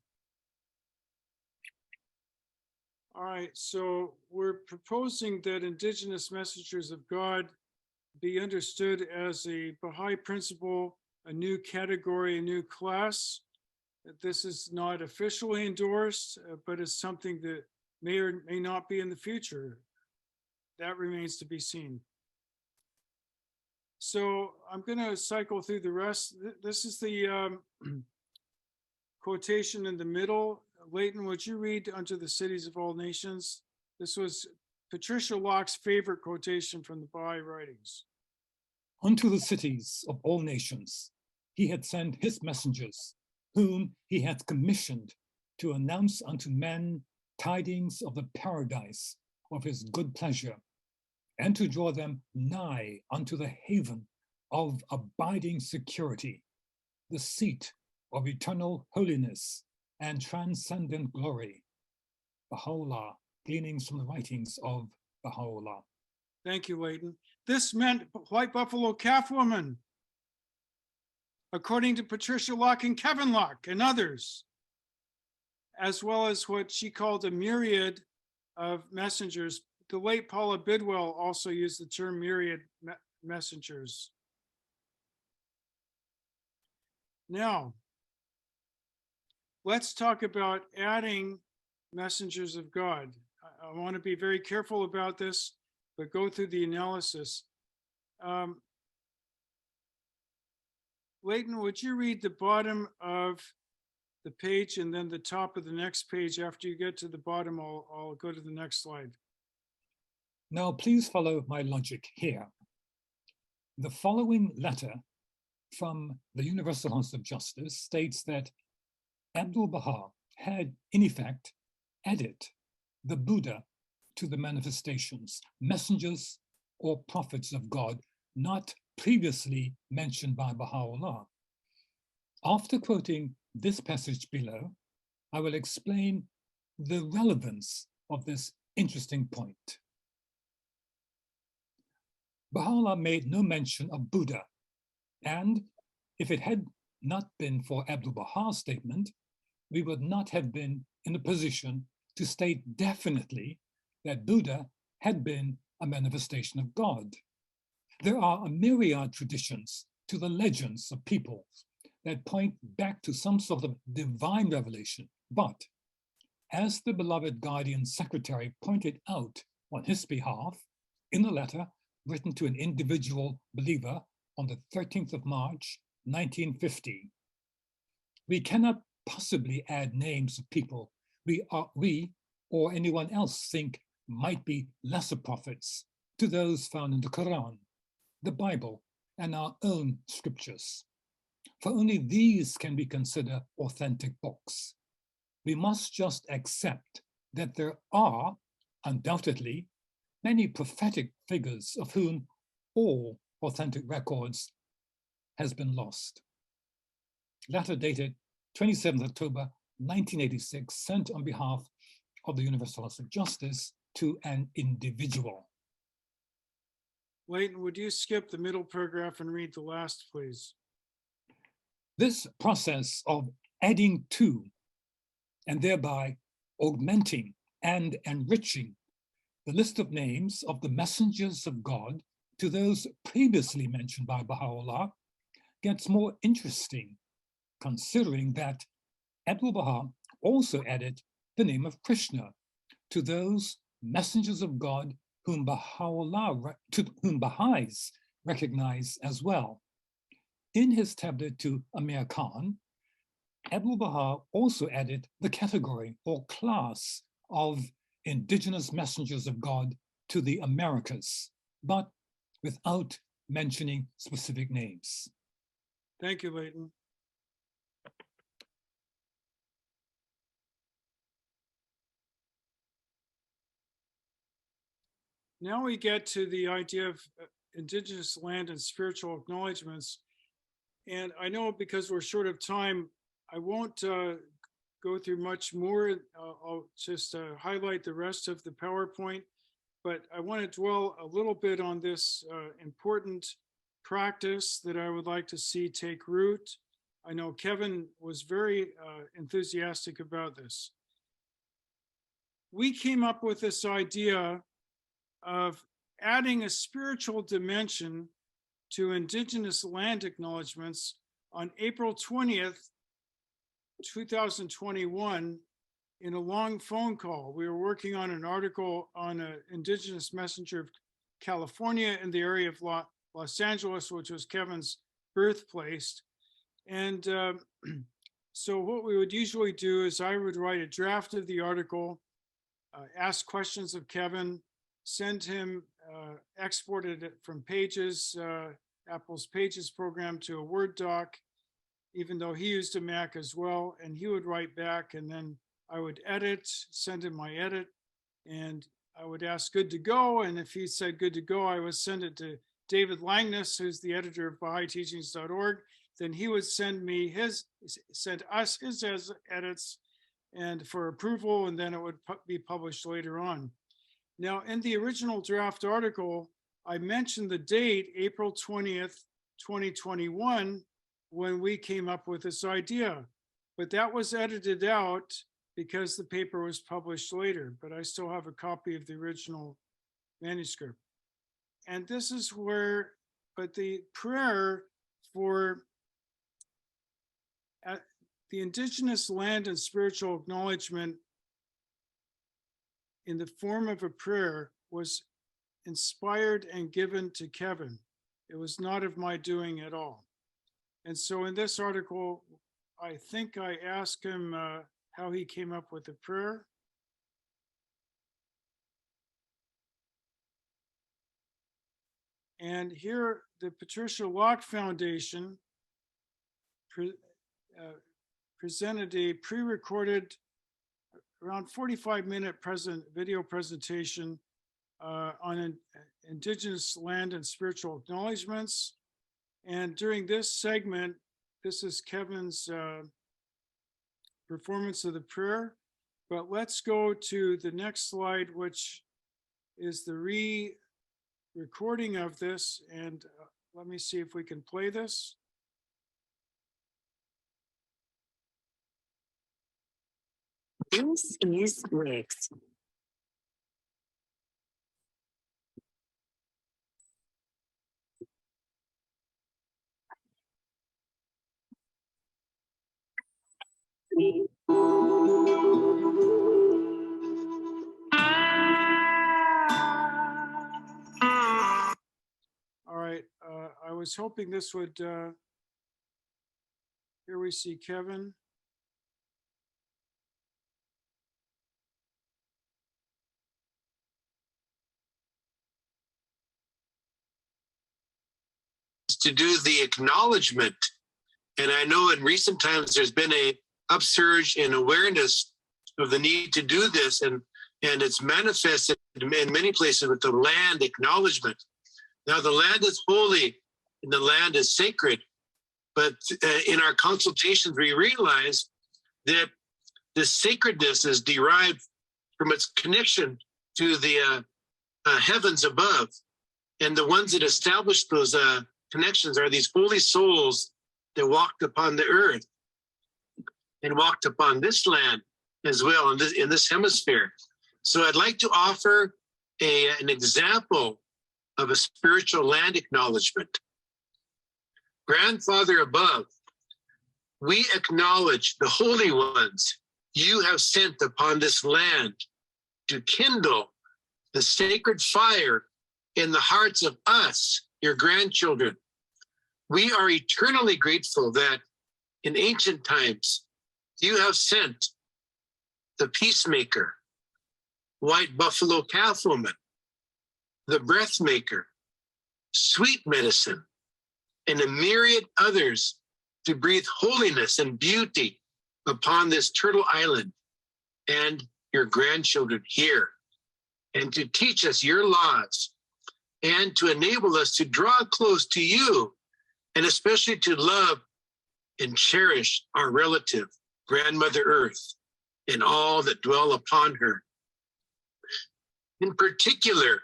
All right, so we're proposing that Indigenous Messengers of God be understood as a Baha'i principle, a new category, a new class. This is not officially endorsed, but it's something that may or may not be in the future. That remains to be seen. So I'm going to cycle through the rest. This is the quotation in the middle. Leighton, would you read "Unto the cities of all nations"? This was Patricia Locke's favorite quotation from the Baha'i writings. Unto the cities of all nations, he had sent his messengers, whom he had commissioned to announce unto men tidings of the paradise of his good pleasure, and to draw them nigh unto the haven of abiding security, the seat of eternal holiness and transcendent glory. Baha'u'llah, gleanings from the writings of Baha'u'llah. Thank you, Leighton. This meant white buffalo calf woman, according to Patricia Locke and Kevin Locke and others, as well as what she called a myriad of messengers. The late Paula Bidwell also used the term myriad messengers. Now, let's talk about adding messengers of God. I want to be very careful about this, but go through the analysis. Leighton, would you read the bottom of the page and then the top of the next page? After you get to the bottom, I'll go to the next slide. Now, please follow my logic here. The following letter from the Universal House of Justice states that Abdu'l-Baha had, in effect, added the Buddha to the manifestations, messengers or prophets of God, not previously mentioned by Baha'u'llah. After quoting this passage below, I will explain the relevance of this interesting point. Baha'u'llah made no mention of Buddha, and if it had not been for Abdu'l-Baha's statement, we would not have been in a position to state definitely that Buddha had been a manifestation of God. There are a myriad traditions to the legends of people that point back to some sort of divine revelation, but as the beloved Guardian Secretary pointed out on his behalf in a letter written to an individual believer on the 13th of March, 1950, we cannot possibly add names of people we or anyone else think might be lesser prophets to those found in the Quran, the Bible, and our own scriptures. For only these can be considered authentic books. We must just accept that there are, undoubtedly, many prophetic figures of whom all authentic records has been lost. Letter dated 27th October 1986, sent on behalf of the Universal House of Justice to an individual. Leighton, would you skip the middle paragraph and read the last, please? This process of adding to and thereby augmenting and enriching the list of names of the messengers of God to those previously mentioned by Baha'u'llah gets more interesting, considering that Abdu'l-Baha also added the name of Krishna to those messengers of God whom Baha'is recognize as well. In his tablet to Amir Khan, Abdu'l-Baha also added the category or class of Indigenous Messengers of God to the Americas, but without mentioning specific names. Thank you, Leighton. now we get to the idea of Indigenous land and spiritual acknowledgements. And I know because we're short of time, I won't go through much more. I'll just highlight the rest of the PowerPoint, but I want to dwell a little bit on this important practice that I would like to see take root. I know Kevin was very enthusiastic about this. We came up with this idea of adding a spiritual dimension to Indigenous land acknowledgements on April 20th, 2021, in a long phone call. We were working on an article on an Indigenous messenger of California in the area of Los Angeles, which was Kevin's birthplace. And so what we would usually do is I would write a draft of the article, ask questions of Kevin, send him exported it from Pages, Apple's Pages program, to a Word doc, even though he used a Mac as well, and he would write back, and then I would edit, send him my edit, and I would ask good to go, and if he said good to go, I would send it to David Langness, who's the editor of Baha'iTeachings.org. Then he would send us his edits and for approval, and then it would be published later on. Now, in the original draft article, I mentioned the date, April 20th, 2021, when we came up with this idea, but that was edited out because the paper was published later, but I still have a copy of the original manuscript. And this is where, but the prayer for the Indigenous land and spiritual acknowledgement in the form of a prayer was inspired and given to Kevin. It was not of my doing at all. And so in this article, I think I asked him how he came up with the prayer. And here, the Patricia Locke Foundation presented a pre-recorded, around 45-minute video presentation on Indigenous land and spiritual acknowledgements. And during this segment, this is Kevin's performance of the prayer. But let's go to the next slide, which is the re-recording of this. And let me see if we can play this. This is Rex. All right, I was hoping this would, here we see Kevin. To do the acknowledgement. And I know in recent times there's been a upsurge in awareness of the need to do this, and it's manifested in many places with the land acknowledgement. Now the land is holy and the land is sacred, but in our consultations we realize that the sacredness is derived from its connection to the heavens above, and the ones that establish those connections are these holy souls that walked upon the earth and walked upon this land as well in this hemisphere. So I'd like to offer an example of a spiritual land acknowledgement. Grandfather above, we acknowledge the holy ones you have sent upon this land to kindle the sacred fire in the hearts of us, your grandchildren. We are eternally grateful that in ancient times, you have sent the peacemaker, white buffalo calf woman, the breath maker, sweet medicine, and a myriad others to breathe holiness and beauty upon this Turtle Island and your grandchildren here. and to teach us your laws and to enable us to draw close to you and especially to love and cherish our relative, Grandmother Earth, and all that dwell upon her. In particular,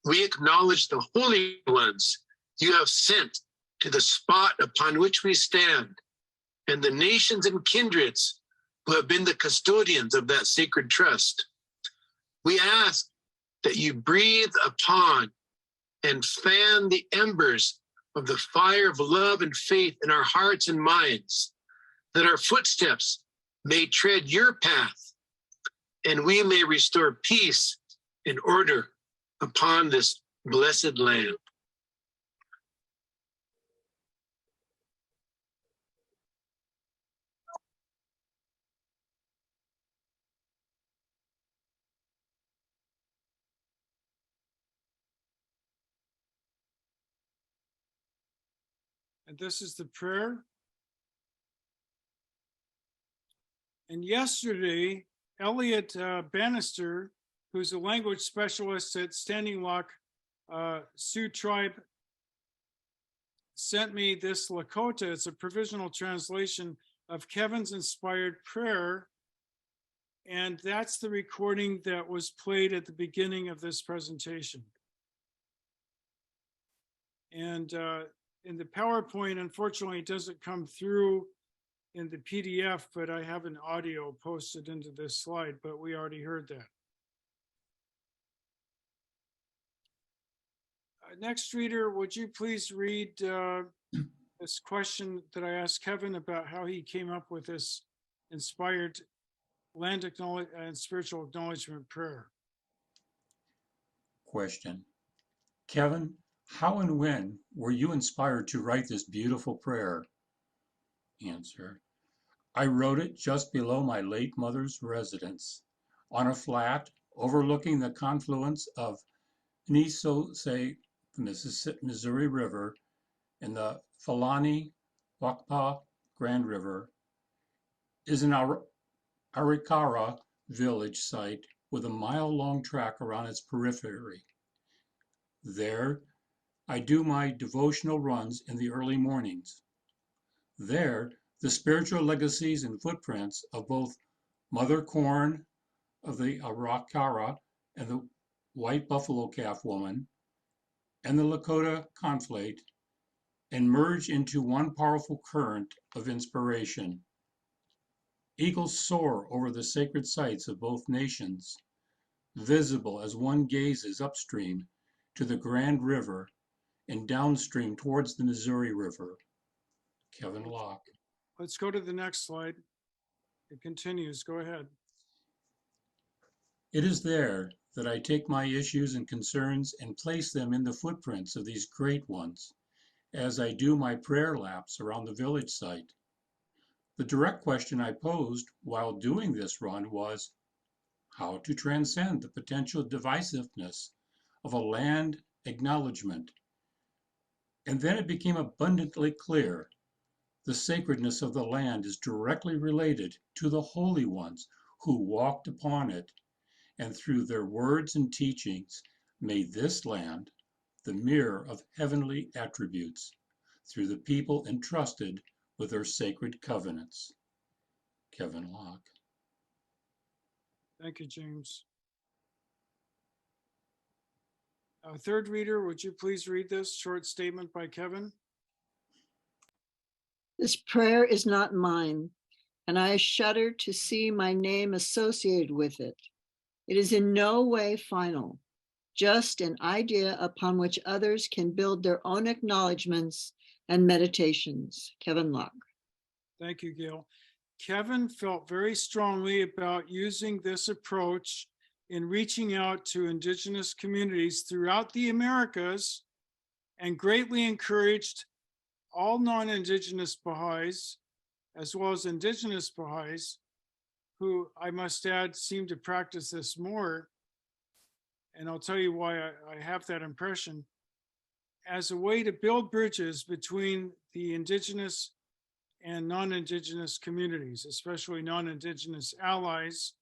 we acknowledge the holy ones you have sent to the spot upon which we stand, and the nations and kindreds who have been the custodians of that sacred trust. We ask that you breathe upon and fan the embers of the fire of love and faith in our hearts and minds, that our footsteps may tread your path, and we may restore peace and order upon this blessed land. And this is the prayer. And yesterday, Elliot Bannister, who's a language specialist at Standing Rock Sioux Tribe, sent me this Lakota. It's a provisional translation of Kevin's inspired prayer. And that's the recording that was played at the beginning of this presentation. And in the PowerPoint, unfortunately, it doesn't come through in the PDF, but I have an audio posted into this slide, but we already heard that. Next reader, would you please read this question that I asked Kevin about how he came up with this inspired land and spiritual acknowledgement prayer? Question. Kevin, how and when were you inspired to write this beautiful prayer? Answer. I wrote it just below my late mother's residence, on a flat overlooking the confluence of Nisose, the Missouri River, and the Falani-Wakpa Grand River, is an Arikara village site with a mile-long track around its periphery. There, I do my devotional runs in the early mornings. There, the spiritual legacies and footprints of both Mother Corn of the Arikara and the White Buffalo Calf Woman and the Lakota conflate and merge into one powerful current of inspiration. Eagles soar over the sacred sites of both nations, visible as one gazes upstream to the Grand River and downstream towards the Missouri River. Kevin Locke. Let's go to the next slide. It continues. Go ahead. It is there that I take my issues and concerns and place them in the footprints of these great ones, as I do my prayer laps around the village site. The direct question I posed while doing this run was how to transcend the potential divisiveness of a land acknowledgement. And then it became abundantly clear the sacredness of the land is directly related to the holy ones who walked upon it, and through their words and teachings made this land the mirror of heavenly attributes through the people entrusted with their sacred covenants. Kevin Locke. Thank you, James. Third reader, would you please read this short statement by Kevin? This prayer is not mine, and I shudder to see my name associated with it. It is in no way final, just an idea upon which others can build their own acknowledgements and meditations. Kevin Locke. Thank you, Gayle. Kevin felt very strongly about using this approach in reaching out to Indigenous communities throughout the Americas, and greatly encouraged all non-Indigenous Baha'is, as well as Indigenous Baha'is, who I must add seem to practice this more. And I'll tell you why I have that impression. As a way to build bridges between the Indigenous and non-Indigenous communities, especially non-Indigenous allies.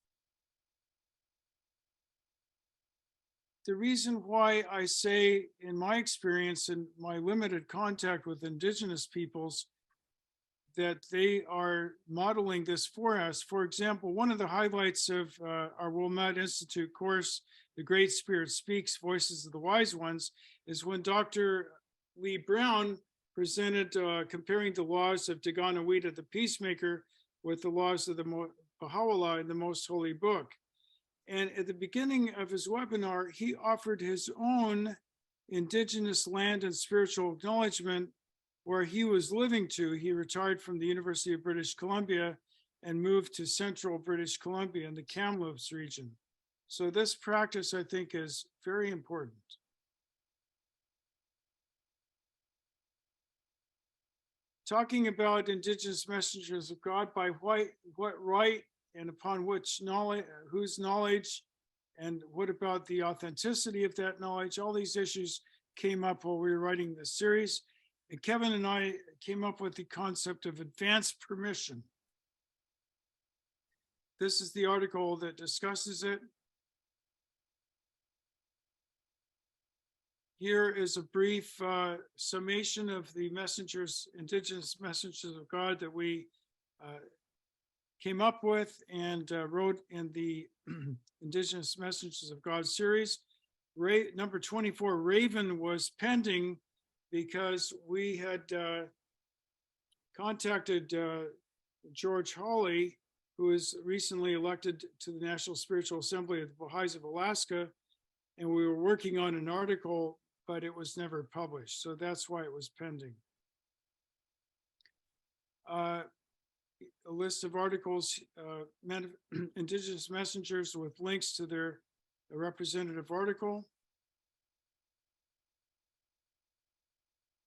the reason why I say, in my experience and my limited contact with Indigenous peoples, that they are modeling this for us. For example, one of the highlights of our Wilmette Institute course, The Great Spirit Speaks, Voices of the Wise Ones, is when Dr. Lee Brown presented comparing the laws of Daganoweda, the peacemaker, with the laws of the Baha'u'llah in the Most Holy Book. And at the beginning of his webinar, he offered his own Indigenous land and spiritual acknowledgement where he was living to. He retired from the University of British Columbia and moved to central British Columbia in the Kamloops region. So this practice, I think, is very important. Talking about Indigenous Messengers of God, by what right and upon which knowledge, whose knowledge, and what about the authenticity of that knowledge? All these issues came up while we were writing this series. And Kevin and I came up with the concept of advanced permission. This is the article that discusses it. Here is a brief summation of the Indigenous Messengers of God that we came up with and wrote in the Indigenous Messengers of God series. Number 24, Raven, was pending because we had contacted George Hawley, who was recently elected to the National Spiritual Assembly of the Baha'is of Alaska, and we were working on an article, but it was never published. So that's why it was pending. A list of articles, Indigenous Messengers, with links to their representative article.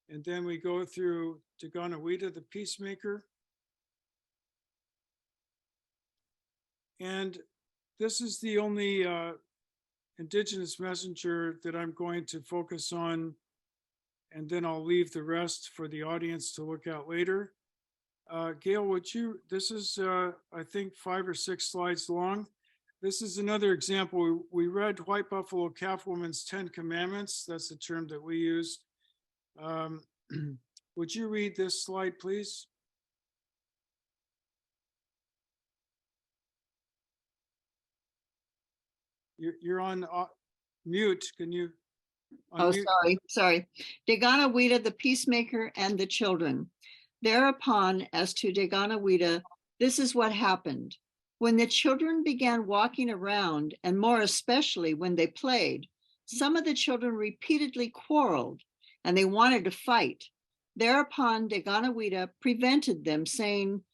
And then we go through Daganoweda, the peacemaker. And this is the only Indigenous messenger that I'm going to focus on, and then I'll leave the rest for the audience to look at later. Gayle, would you, this is, I think, 5 or 6 slides long. This is another example. We read White Buffalo Calf Woman's 10 Commandments. That's the term that we used. Would you read this slide, please? You're on mute. Can you unmute? Oh, sorry. Daganoweda, the peacemaker, and the children. Thereupon, as to Daganoweda, this is what happened. When the children began walking around, and more especially when they played, some of the children repeatedly quarreled, and they wanted to fight. Thereupon, Daganoweda prevented them, saying,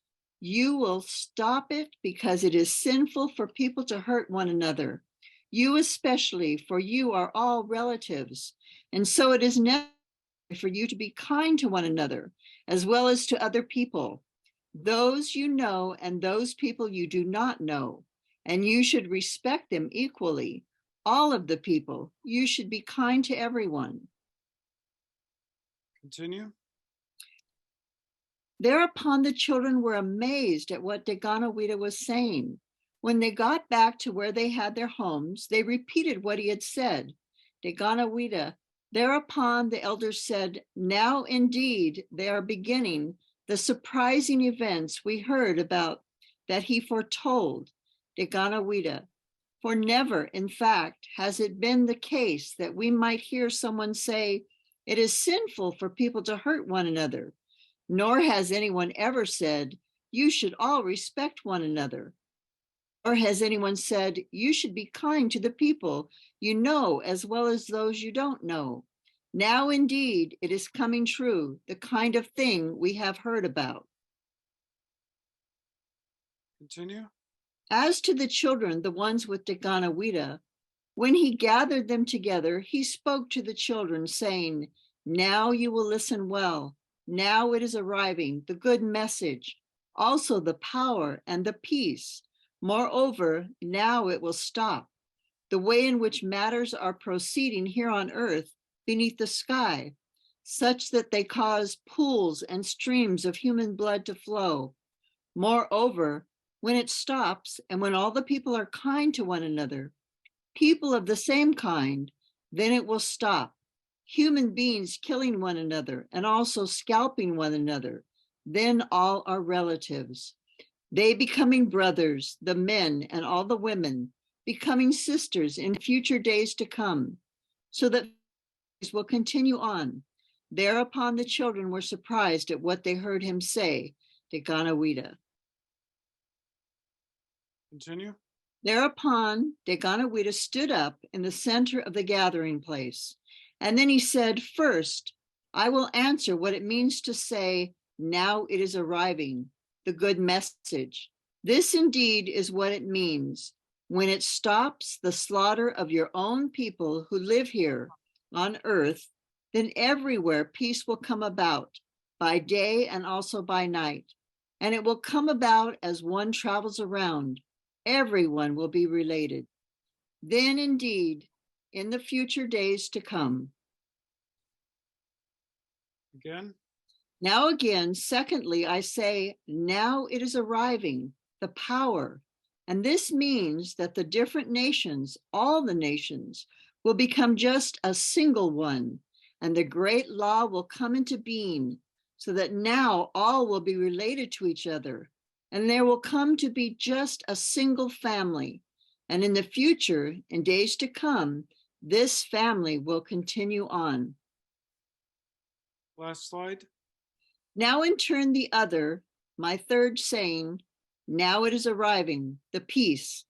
"You will stop it because it is sinful for people to hurt one another. You especially, for you are all relatives. And so it is necessary for you to be kind to one another, as well as to other people, those you know and those people you do not know, and you should respect them equally. All of the people, you should be kind to everyone." Continue. Thereupon the children were amazed at what Daganoweda was saying. When they got back to where they had their homes, they repeated what he had said. Daganoweda, thereupon the elders said, "Now indeed they are beginning the surprising events we heard about that he foretold." Daganoweda, for never, in fact, has it been the case that we might hear someone say, "It is sinful for people to hurt one another," nor has anyone ever said, "You should all respect one another." Or has anyone said, "You should be kind to the people you know as well as those you don't know." Now, indeed, it is coming true, the kind of thing we have heard about. Continue. As to the children, the ones with Daganoweda, when he gathered them together, he spoke to the children, saying, "Now you will listen well. Now it is arriving, the good message, also the power and the peace. Moreover, now it will stop. The way in which matters are proceeding here on earth beneath the sky, such that they cause pools and streams of human blood to flow. Moreover, when it stops and when all the people are kind to one another, people of the same kind, Then it will stop. Human beings killing one another and also scalping one another. Then all are relatives. They becoming brothers, the men and all the women, becoming sisters in future days to come, so that will continue on. Thereupon the children were surprised at what they heard him say, Te Ganawida. Continue. Thereupon Te Ganawida stood up in the center of the gathering place. And then he said, first, I will answer what it means to say, now it is arriving, the good message. This indeed is what it means. When it stops the slaughter of your own people who live here on earth, then everywhere peace will come about by day and also by night. And it will come about as one travels around. Everyone will be related. Then indeed, in the future days to come. Again. Now again, secondly, I say, now it is arriving, the power. And this means that the different nations, all the nations, will become just a single one, and the great law will come into being, so that now all will be related to each other, and there will come to be just a single family. And in the future, in days to come, this family will continue on. Last slide. Now in turn the other, my third saying, now it is arriving, the peace.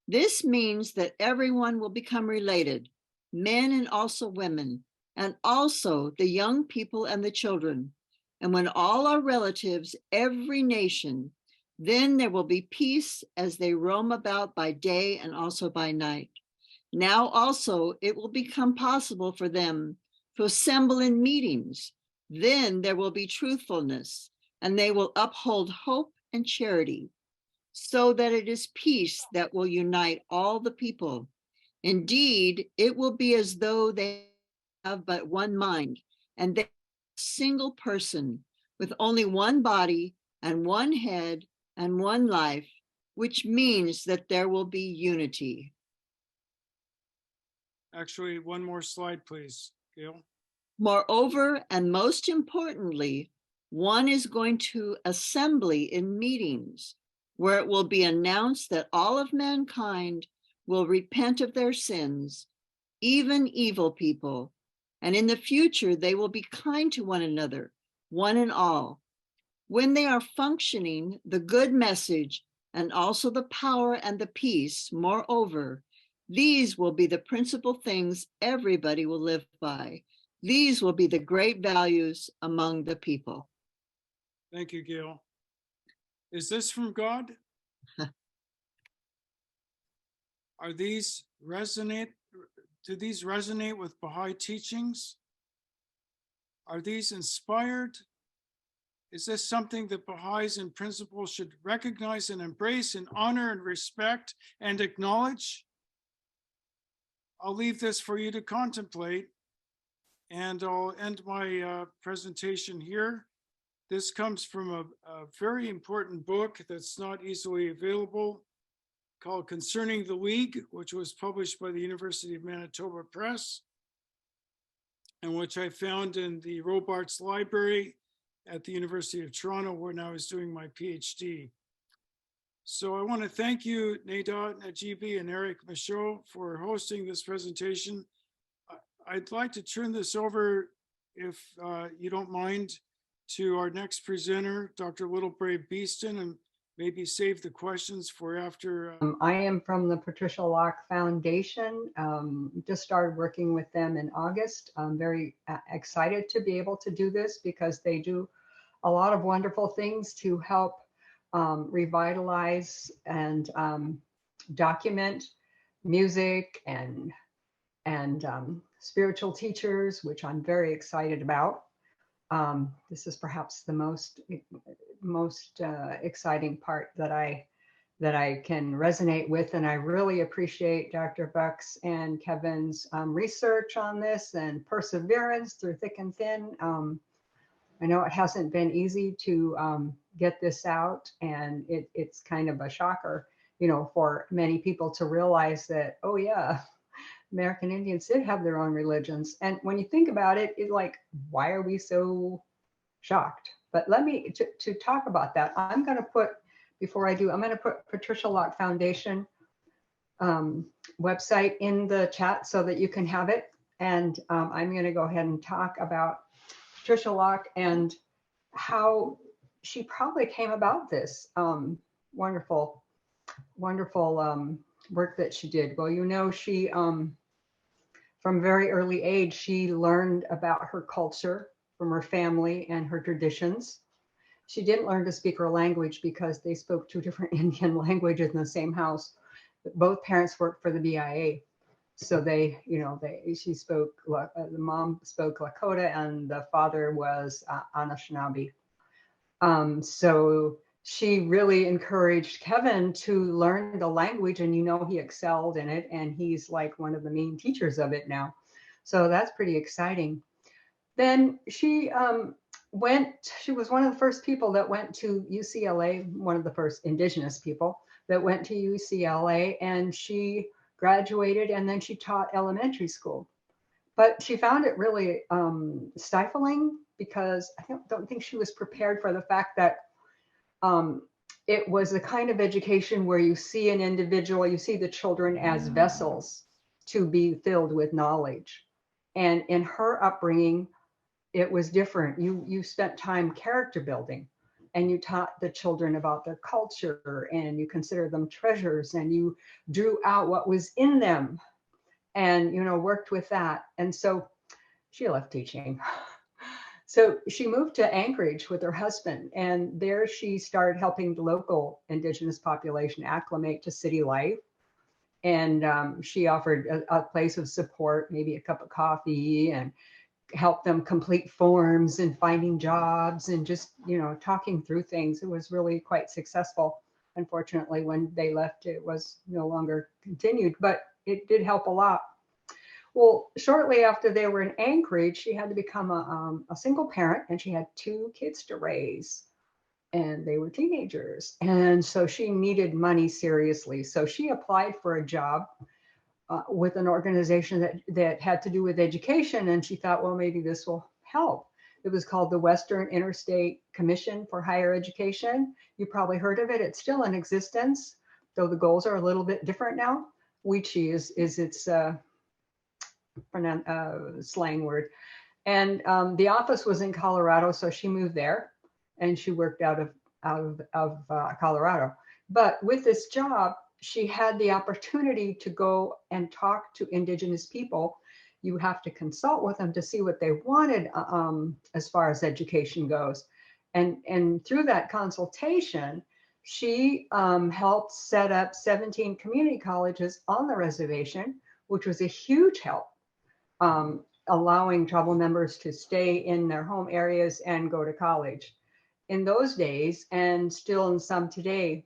This means that everyone will become related, men and also women, and also the young people and the children. And when all are relatives, every nation, then there will be peace as they roam about by day and also by night. Now also it will become possible for them to assemble in meetings. Then there will be truthfulness, and they will uphold hope and charity, so that it is peace that will unite all the people. Indeed, it will be as though they have but one mind, and they are a single person with only one body and one head and one life, which means that there will be unity. Actually, one more slide, please, Gayle. Moreover, and most importantly, one is going to assembly in meetings where it will be announced that all of mankind will repent of their sins, even evil people, and in the future they will be kind to one another, one and all. When they are functioning, the good message and also the power and the peace, moreover, these will be the principal things everybody will live by. These will be the great values among the people. Thank you, Gayle. Is this from God? Do these resonate with Baha'i teachings? Are these inspired? Is this something that Baha'is in principle should recognize and embrace and honor and respect and acknowledge? I'll leave this for you to contemplate, and I'll end my presentation here. This comes from a very important book that's not easily available, called Concerning the League, which was published by the University of Manitoba Press, and which I found in the Robarts Library at the University of Toronto, when I was doing my PhD. So I want to thank you, Neda Najibi and Eric Michaud, for hosting this presentation. I'd like to turn this over, if you don't mind, to our next presenter, Dr. Littlebrave Beaston, and maybe save the questions for after. I am from the Patricia Locke Foundation. Just started working with them in August. I'm very excited to be able to do this because they do a lot of wonderful things to help revitalize and document music and spiritual teachers, which I'm very excited about. This is perhaps the most exciting part that I can resonate with, and I really appreciate Dr. Buck's and Kevin's research on this and perseverance through thick and thin. I know it hasn't been easy to get this out, and it's kind of a shocker, you know, for many people to realize that, oh yeah, American Indians did have their own religions. And when you think about it, it's like, why are we so shocked? But let me, to talk about that, I'm going to put, before I do, I'm going to put Patricia Locke Foundation website in the chat so that you can have it. And I'm going to go ahead and talk about Patricia Locke and how she probably came about this wonderful work that she did. Well, you know, she, from a very early age, she learned about her culture from her family and her traditions. She didn't learn to speak her language because they spoke two different Indian languages in the same house. Both parents worked for the BIA. So they, you know, she spoke, the mom spoke Lakota and the father was Anishinaabe. So she really encouraged Kevin to learn the language, and you know, he excelled in it, and he's like one of the main teachers of it now. So that's pretty exciting. Then she she was one of the first people that went to UCLA, one of the first Indigenous people that went to UCLA, and she graduated, and then she taught elementary school. But she found it really stifling because I don't think she was prepared for the fact that it was the kind of education where you see an individual, you see the children as vessels to be filled with knowledge. And in her upbringing, it was different. You spent time character building, and you taught the children about their culture, and you considered them treasures, and you drew out what was in them and, you know, worked with that. And so she left teaching. So she moved to Anchorage with her husband, and there she started helping the local Indigenous population acclimate to city life. And she offered a place of support, maybe a cup of coffee, and helped them complete forms and finding jobs and just, you know, talking through things. It was really quite successful. Unfortunately, when they left, it was no longer continued, but it did help a lot. Well, shortly after they were in Anchorage, she had to become a single parent, and she had 2 kids to raise, and they were teenagers. And so she needed money seriously. So she applied for a job with an organization that had to do with education. And she thought, well, maybe this will help. It was called the Western Interstate Commission for Higher Education. You probably heard of it. It's still in existence, though the goals are a little bit different now. Wichi is its slang word. And the office was in Colorado, so she moved there, and she worked out of Colorado. But with this job, she had the opportunity to go and talk to Indigenous people. You have to consult with them to see what they wanted as far as education goes. And through that consultation, she helped set up 17 community colleges on the reservation, which was a huge help, allowing tribal members to stay in their home areas and go to college. In those days, and still in some today,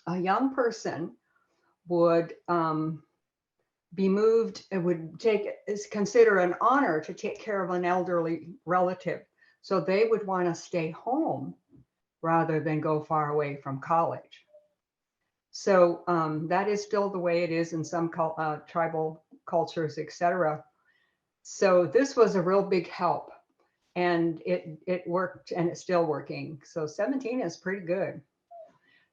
a young person would be moved, it would consider an honor to take care of an elderly relative. So they would want to stay home rather than go far away from college. So that is still the way it is in some tribal cultures, etc. So this was a real big help, and it worked, and it's still working. So 17 is pretty good.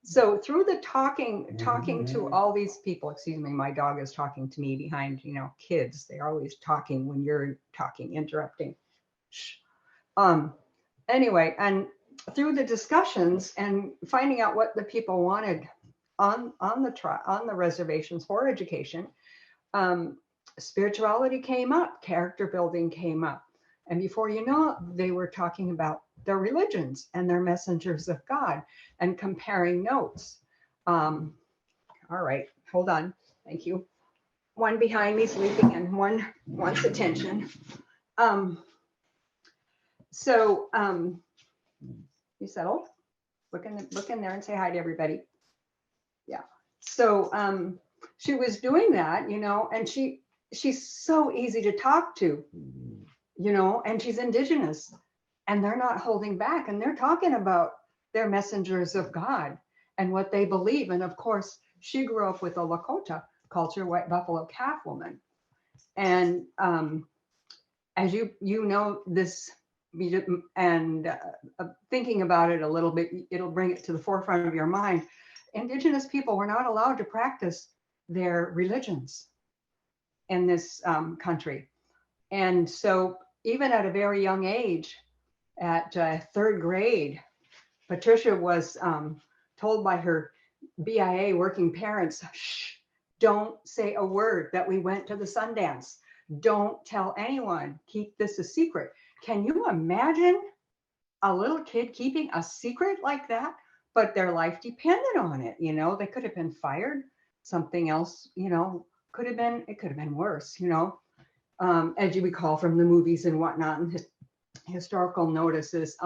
So through the talking to all these people, excuse me, my dog is talking to me behind, you know, kids. They're always talking when you're talking, interrupting. Shh. Anyway, and through the discussions and finding out what the people wanted on the reservations for education, spirituality came up, character building came up. And before you know it, they were talking about their religions and their messengers of God and comparing notes. All right, hold on. Thank you. One behind me sleeping and one wants attention. You settled? Look in there and say hi to everybody. Yeah. So she was doing that, you know, and she's so easy to talk to, you know, and she's Indigenous, and they're not holding back, and they're talking about their messengers of God and what they believe. And of course, she grew up with a Lakota culture, white buffalo calf woman. And as you know this, and thinking about it a little bit, it'll bring it to the forefront of your mind. Indigenous people were not allowed to practice their religions in this country. And so even at a very young age, at third grade, Patricia was told by her BIA working parents, shh, don't say a word that we went to the Sundance. Don't tell anyone, keep this a secret. Can you imagine a little kid keeping a secret like that? But their life depended on it. You know, they could have been fired. Something else, you know, it could have been worse, you know, as you recall from the movies and whatnot and historical notices.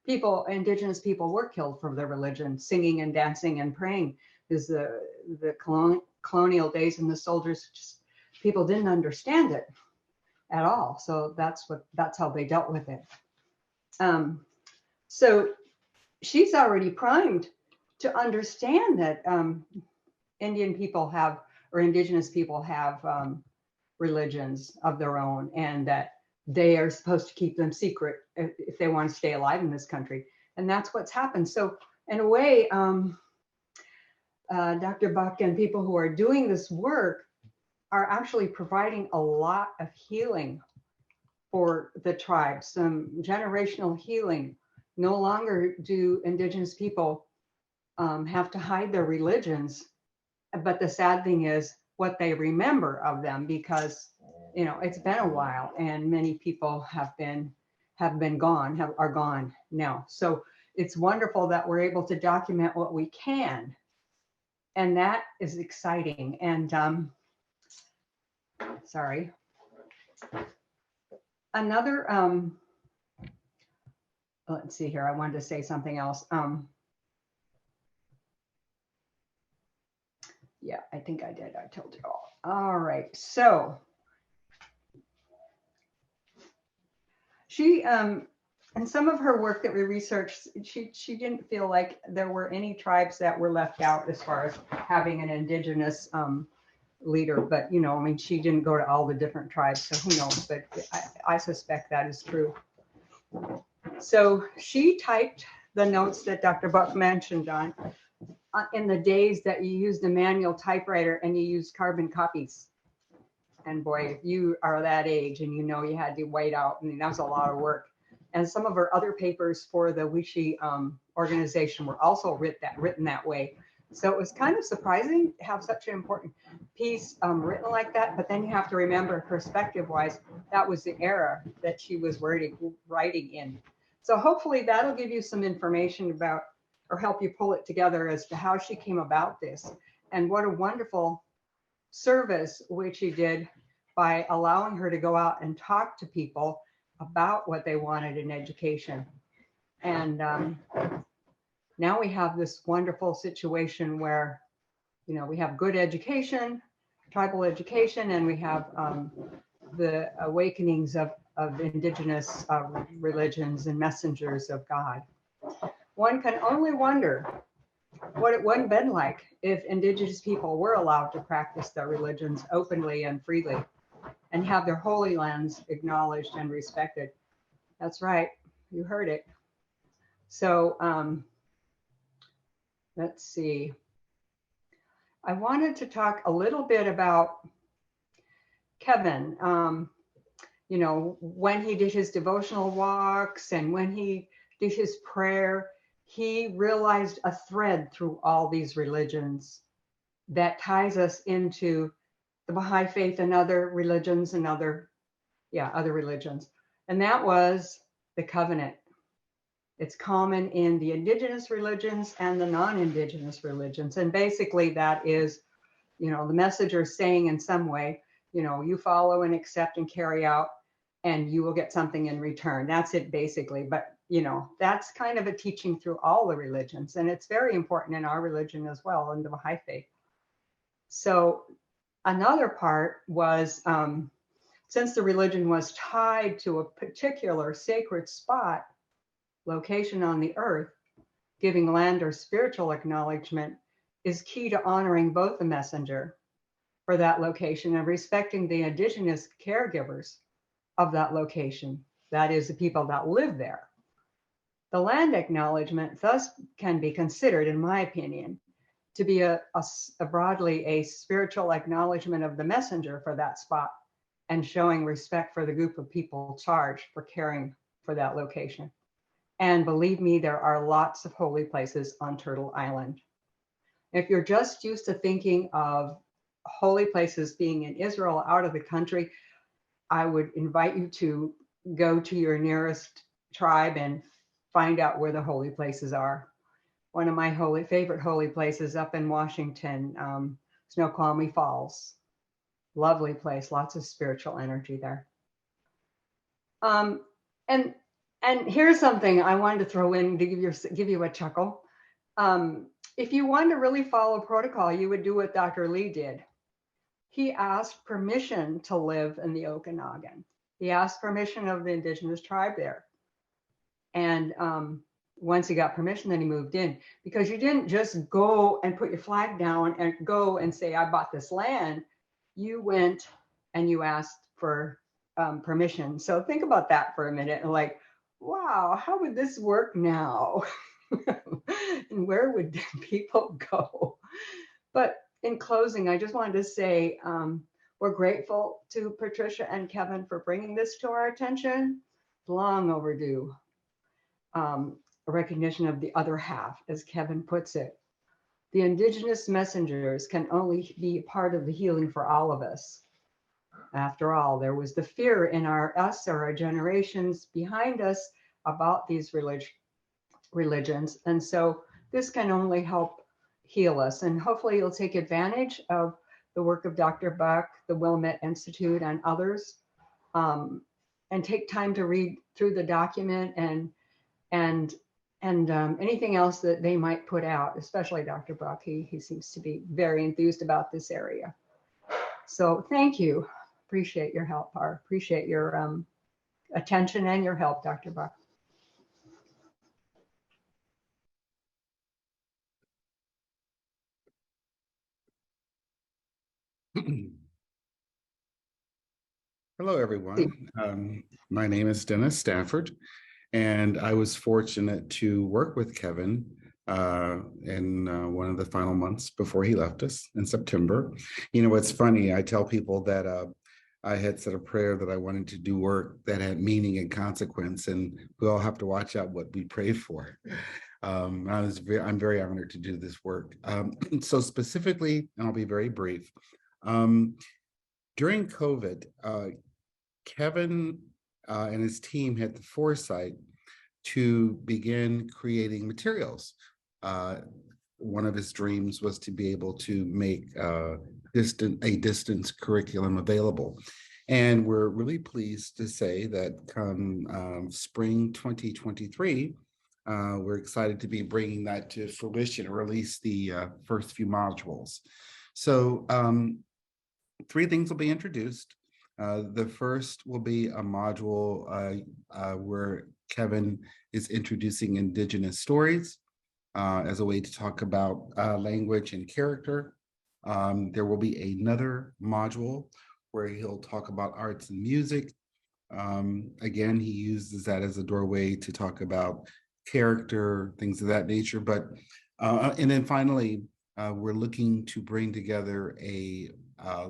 Indigenous people were killed for their religion, singing and dancing and praying. Is the colonial days, and the soldiers people didn't understand it at all. So that's how they dealt with it. So she's already primed to understand that Indian people have, or Indigenous people have religions of their own, and that they are supposed to keep them secret if they want to stay alive in this country. And that's what's happened. So in a way, Dr. Buck and people who are doing this work are actually providing a lot of healing for the tribe, some generational healing. No longer do Indigenous people have to hide their religions, but the sad thing is what they remember of them, because you know it's been a while and many people are gone now. So it's wonderful that we're able to document what we can, and that is exciting. And sorry, another let's see here, I wanted to say something else. Yeah, I think I did. I told you all. All right. So she, in some of her work that we researched, she didn't feel like there were any tribes that were left out as far as having an Indigenous leader. But, you know, I mean, she didn't go to all the different tribes, so who knows? But I suspect that is true. So she typed the notes that Dr. Buck mentioned on in the days that you used a manual typewriter and you used carbon copies. And boy, if you are that age and you know you had to wait out, I mean, that was a lot of work. And some of her other papers for the Wishi organization were also written that way. So it was kind of surprising to have such an important piece written like that. But then you have to remember, perspective-wise, that was the era that she was writing in. So hopefully that'll give you some information about, or help you pull it together as to how she came about this, and what a wonderful service which she did by allowing her to go out and talk to people about what they wanted in education. And now we have this wonderful situation where, you know, we have good education, tribal education, and we have the awakenings of Indigenous religions and messengers of God. One can only wonder what it would have been like if Indigenous people were allowed to practice their religions openly and freely and have their holy lands acknowledged and respected. That's right, you heard it. So let's see. I wanted to talk a little bit about Kevin. You know, when he did his devotional walks and when he did his prayer, he realized a thread through all these religions that ties us into the Baha'i faith and other religions and other religions. And that was the covenant. It's common in the Indigenous religions and the non-Indigenous religions. And basically that is, you know, the messenger saying in some way, you know, you follow and accept and carry out, and you will get something in return. That's it basically. But you know, that's kind of a teaching through all the religions. And it's very important in our religion as well, in the Baha'i faith. So another part was, since the religion was tied to a particular sacred spot, location on the earth, giving land or spiritual acknowledgement is key to honoring both the messenger for that location and respecting the indigenous caregivers of that location, that is, the people that live there. The land acknowledgement thus can be considered, in my opinion, to be a broadly a spiritual acknowledgement of the messenger for that spot and showing respect for the group of people charged for caring for that location. And believe me, there are lots of holy places on Turtle Island. If you're just used to thinking of holy places being in Israel, out of the country, I would invite you to go to your nearest tribe and find out where the holy places are. One of my favorite holy places up in Washington, Snoqualmie Falls. Lovely place, lots of spiritual energy there. And here's something I wanted to throw in to give you a chuckle. If you wanted to really follow protocol, you would do what Dr. Lee did. He asked permission to live in the Okanagan. He asked permission of the indigenous tribe there. And once he got permission, then he moved in, because you didn't just go and put your flag down and go and say, I bought this land. You went and you asked for permission. So think about that for a minute and like, wow, how would this work now? And where would people go? But in closing, I just wanted to say we're grateful to Patricia and Kevin for bringing this to our attention. Long overdue. A recognition of the other half, as Kevin puts it. The Indigenous messengers can only be part of the healing for all of us. After all, there was the fear in us or our generations behind us about these religions. And so this can only help heal us. And hopefully you'll take advantage of the work of Dr. Buck, the Wilmette Institute, and others, and take time to read through the document and anything else that they might put out, especially Dr. Buck. He seems to be very enthused about this area. So thank you. Appreciate your help, appreciate your attention and your help, Dr. Buck. Hello, everyone. My name is Dennis Stafford, and I was fortunate to work with Kevin in one of the final months before he left us in September. You know, it's funny, I tell people that I had said a prayer that I wanted to do work that had meaning and consequence, and we all have to watch out what we pray for. I'm very honored to do this work. So specifically, and I'll be very brief, during COVID, Kevin and his team had the foresight to begin creating materials. One of his dreams was to be able to make a distance curriculum available. And we're really pleased to say that come spring 2023, we're excited to be bringing that to fruition and release the first few modules. So 3 things will be introduced. The first will be a module where Kevin is introducing Indigenous stories as a way to talk about language and character. There will be another module where he'll talk about arts and music. Again, he uses that as a doorway to talk about character, things of that nature. But and then finally, we're looking to bring together a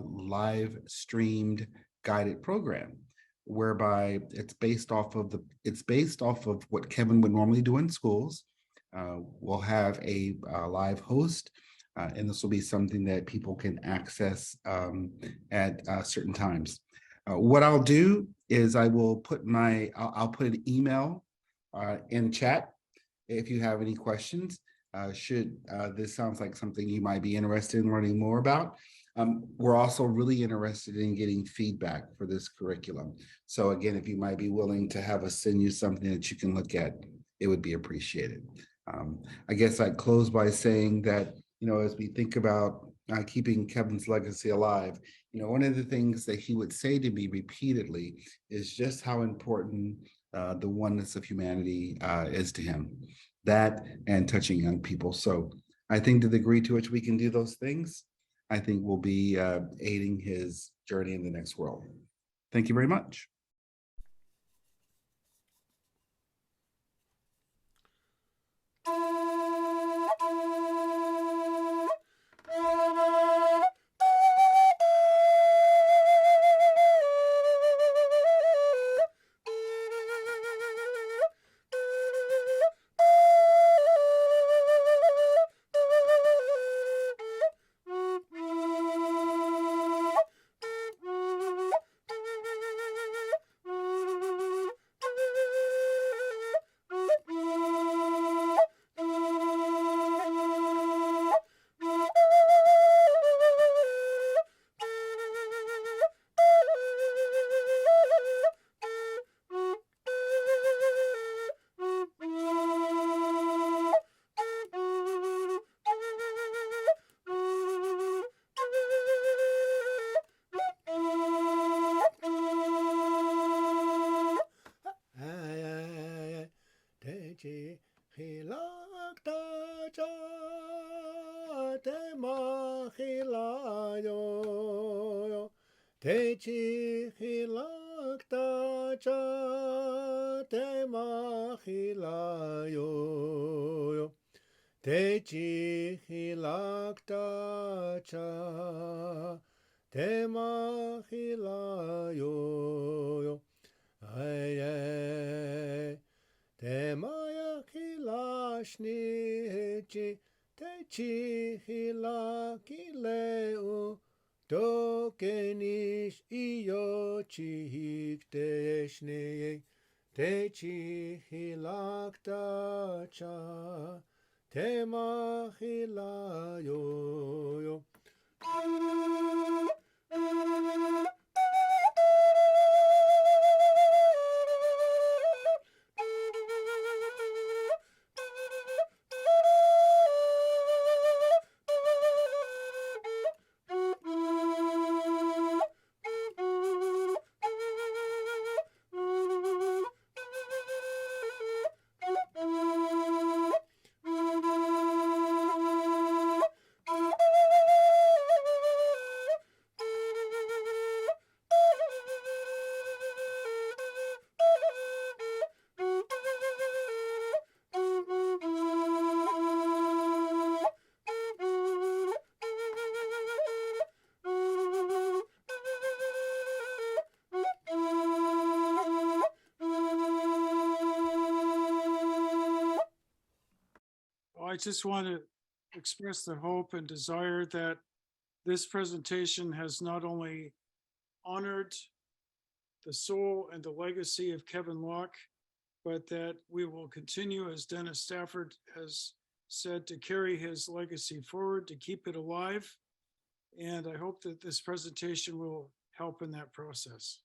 live streamed guided program whereby it's based off of what Kevin would normally do in schools. We'll have a live host, and this will be something that people can access at certain times. What I'll do is I'll put an email in chat if you have any questions. Should this sounds like something you might be interested in learning more about. We're also really interested in getting feedback for this curriculum. So again, if you might be willing to have us send you something that you can look at, it would be appreciated. I guess I'd close by saying that, you know, as we think about keeping Kevin's legacy alive, you know, one of the things that he would say to me repeatedly is just how important the oneness of humanity is to him. That and touching young people. So I think to the degree to which we can do those things, I think will be aiding his journey in the next world. Thank you very much. I just want to express the hope and desire that this presentation has not only honored the soul and the legacy of Kevin Locke, but that we will continue, as Dennis Stafford has said, to carry his legacy forward, to keep it alive. And I hope that this presentation will help in that process.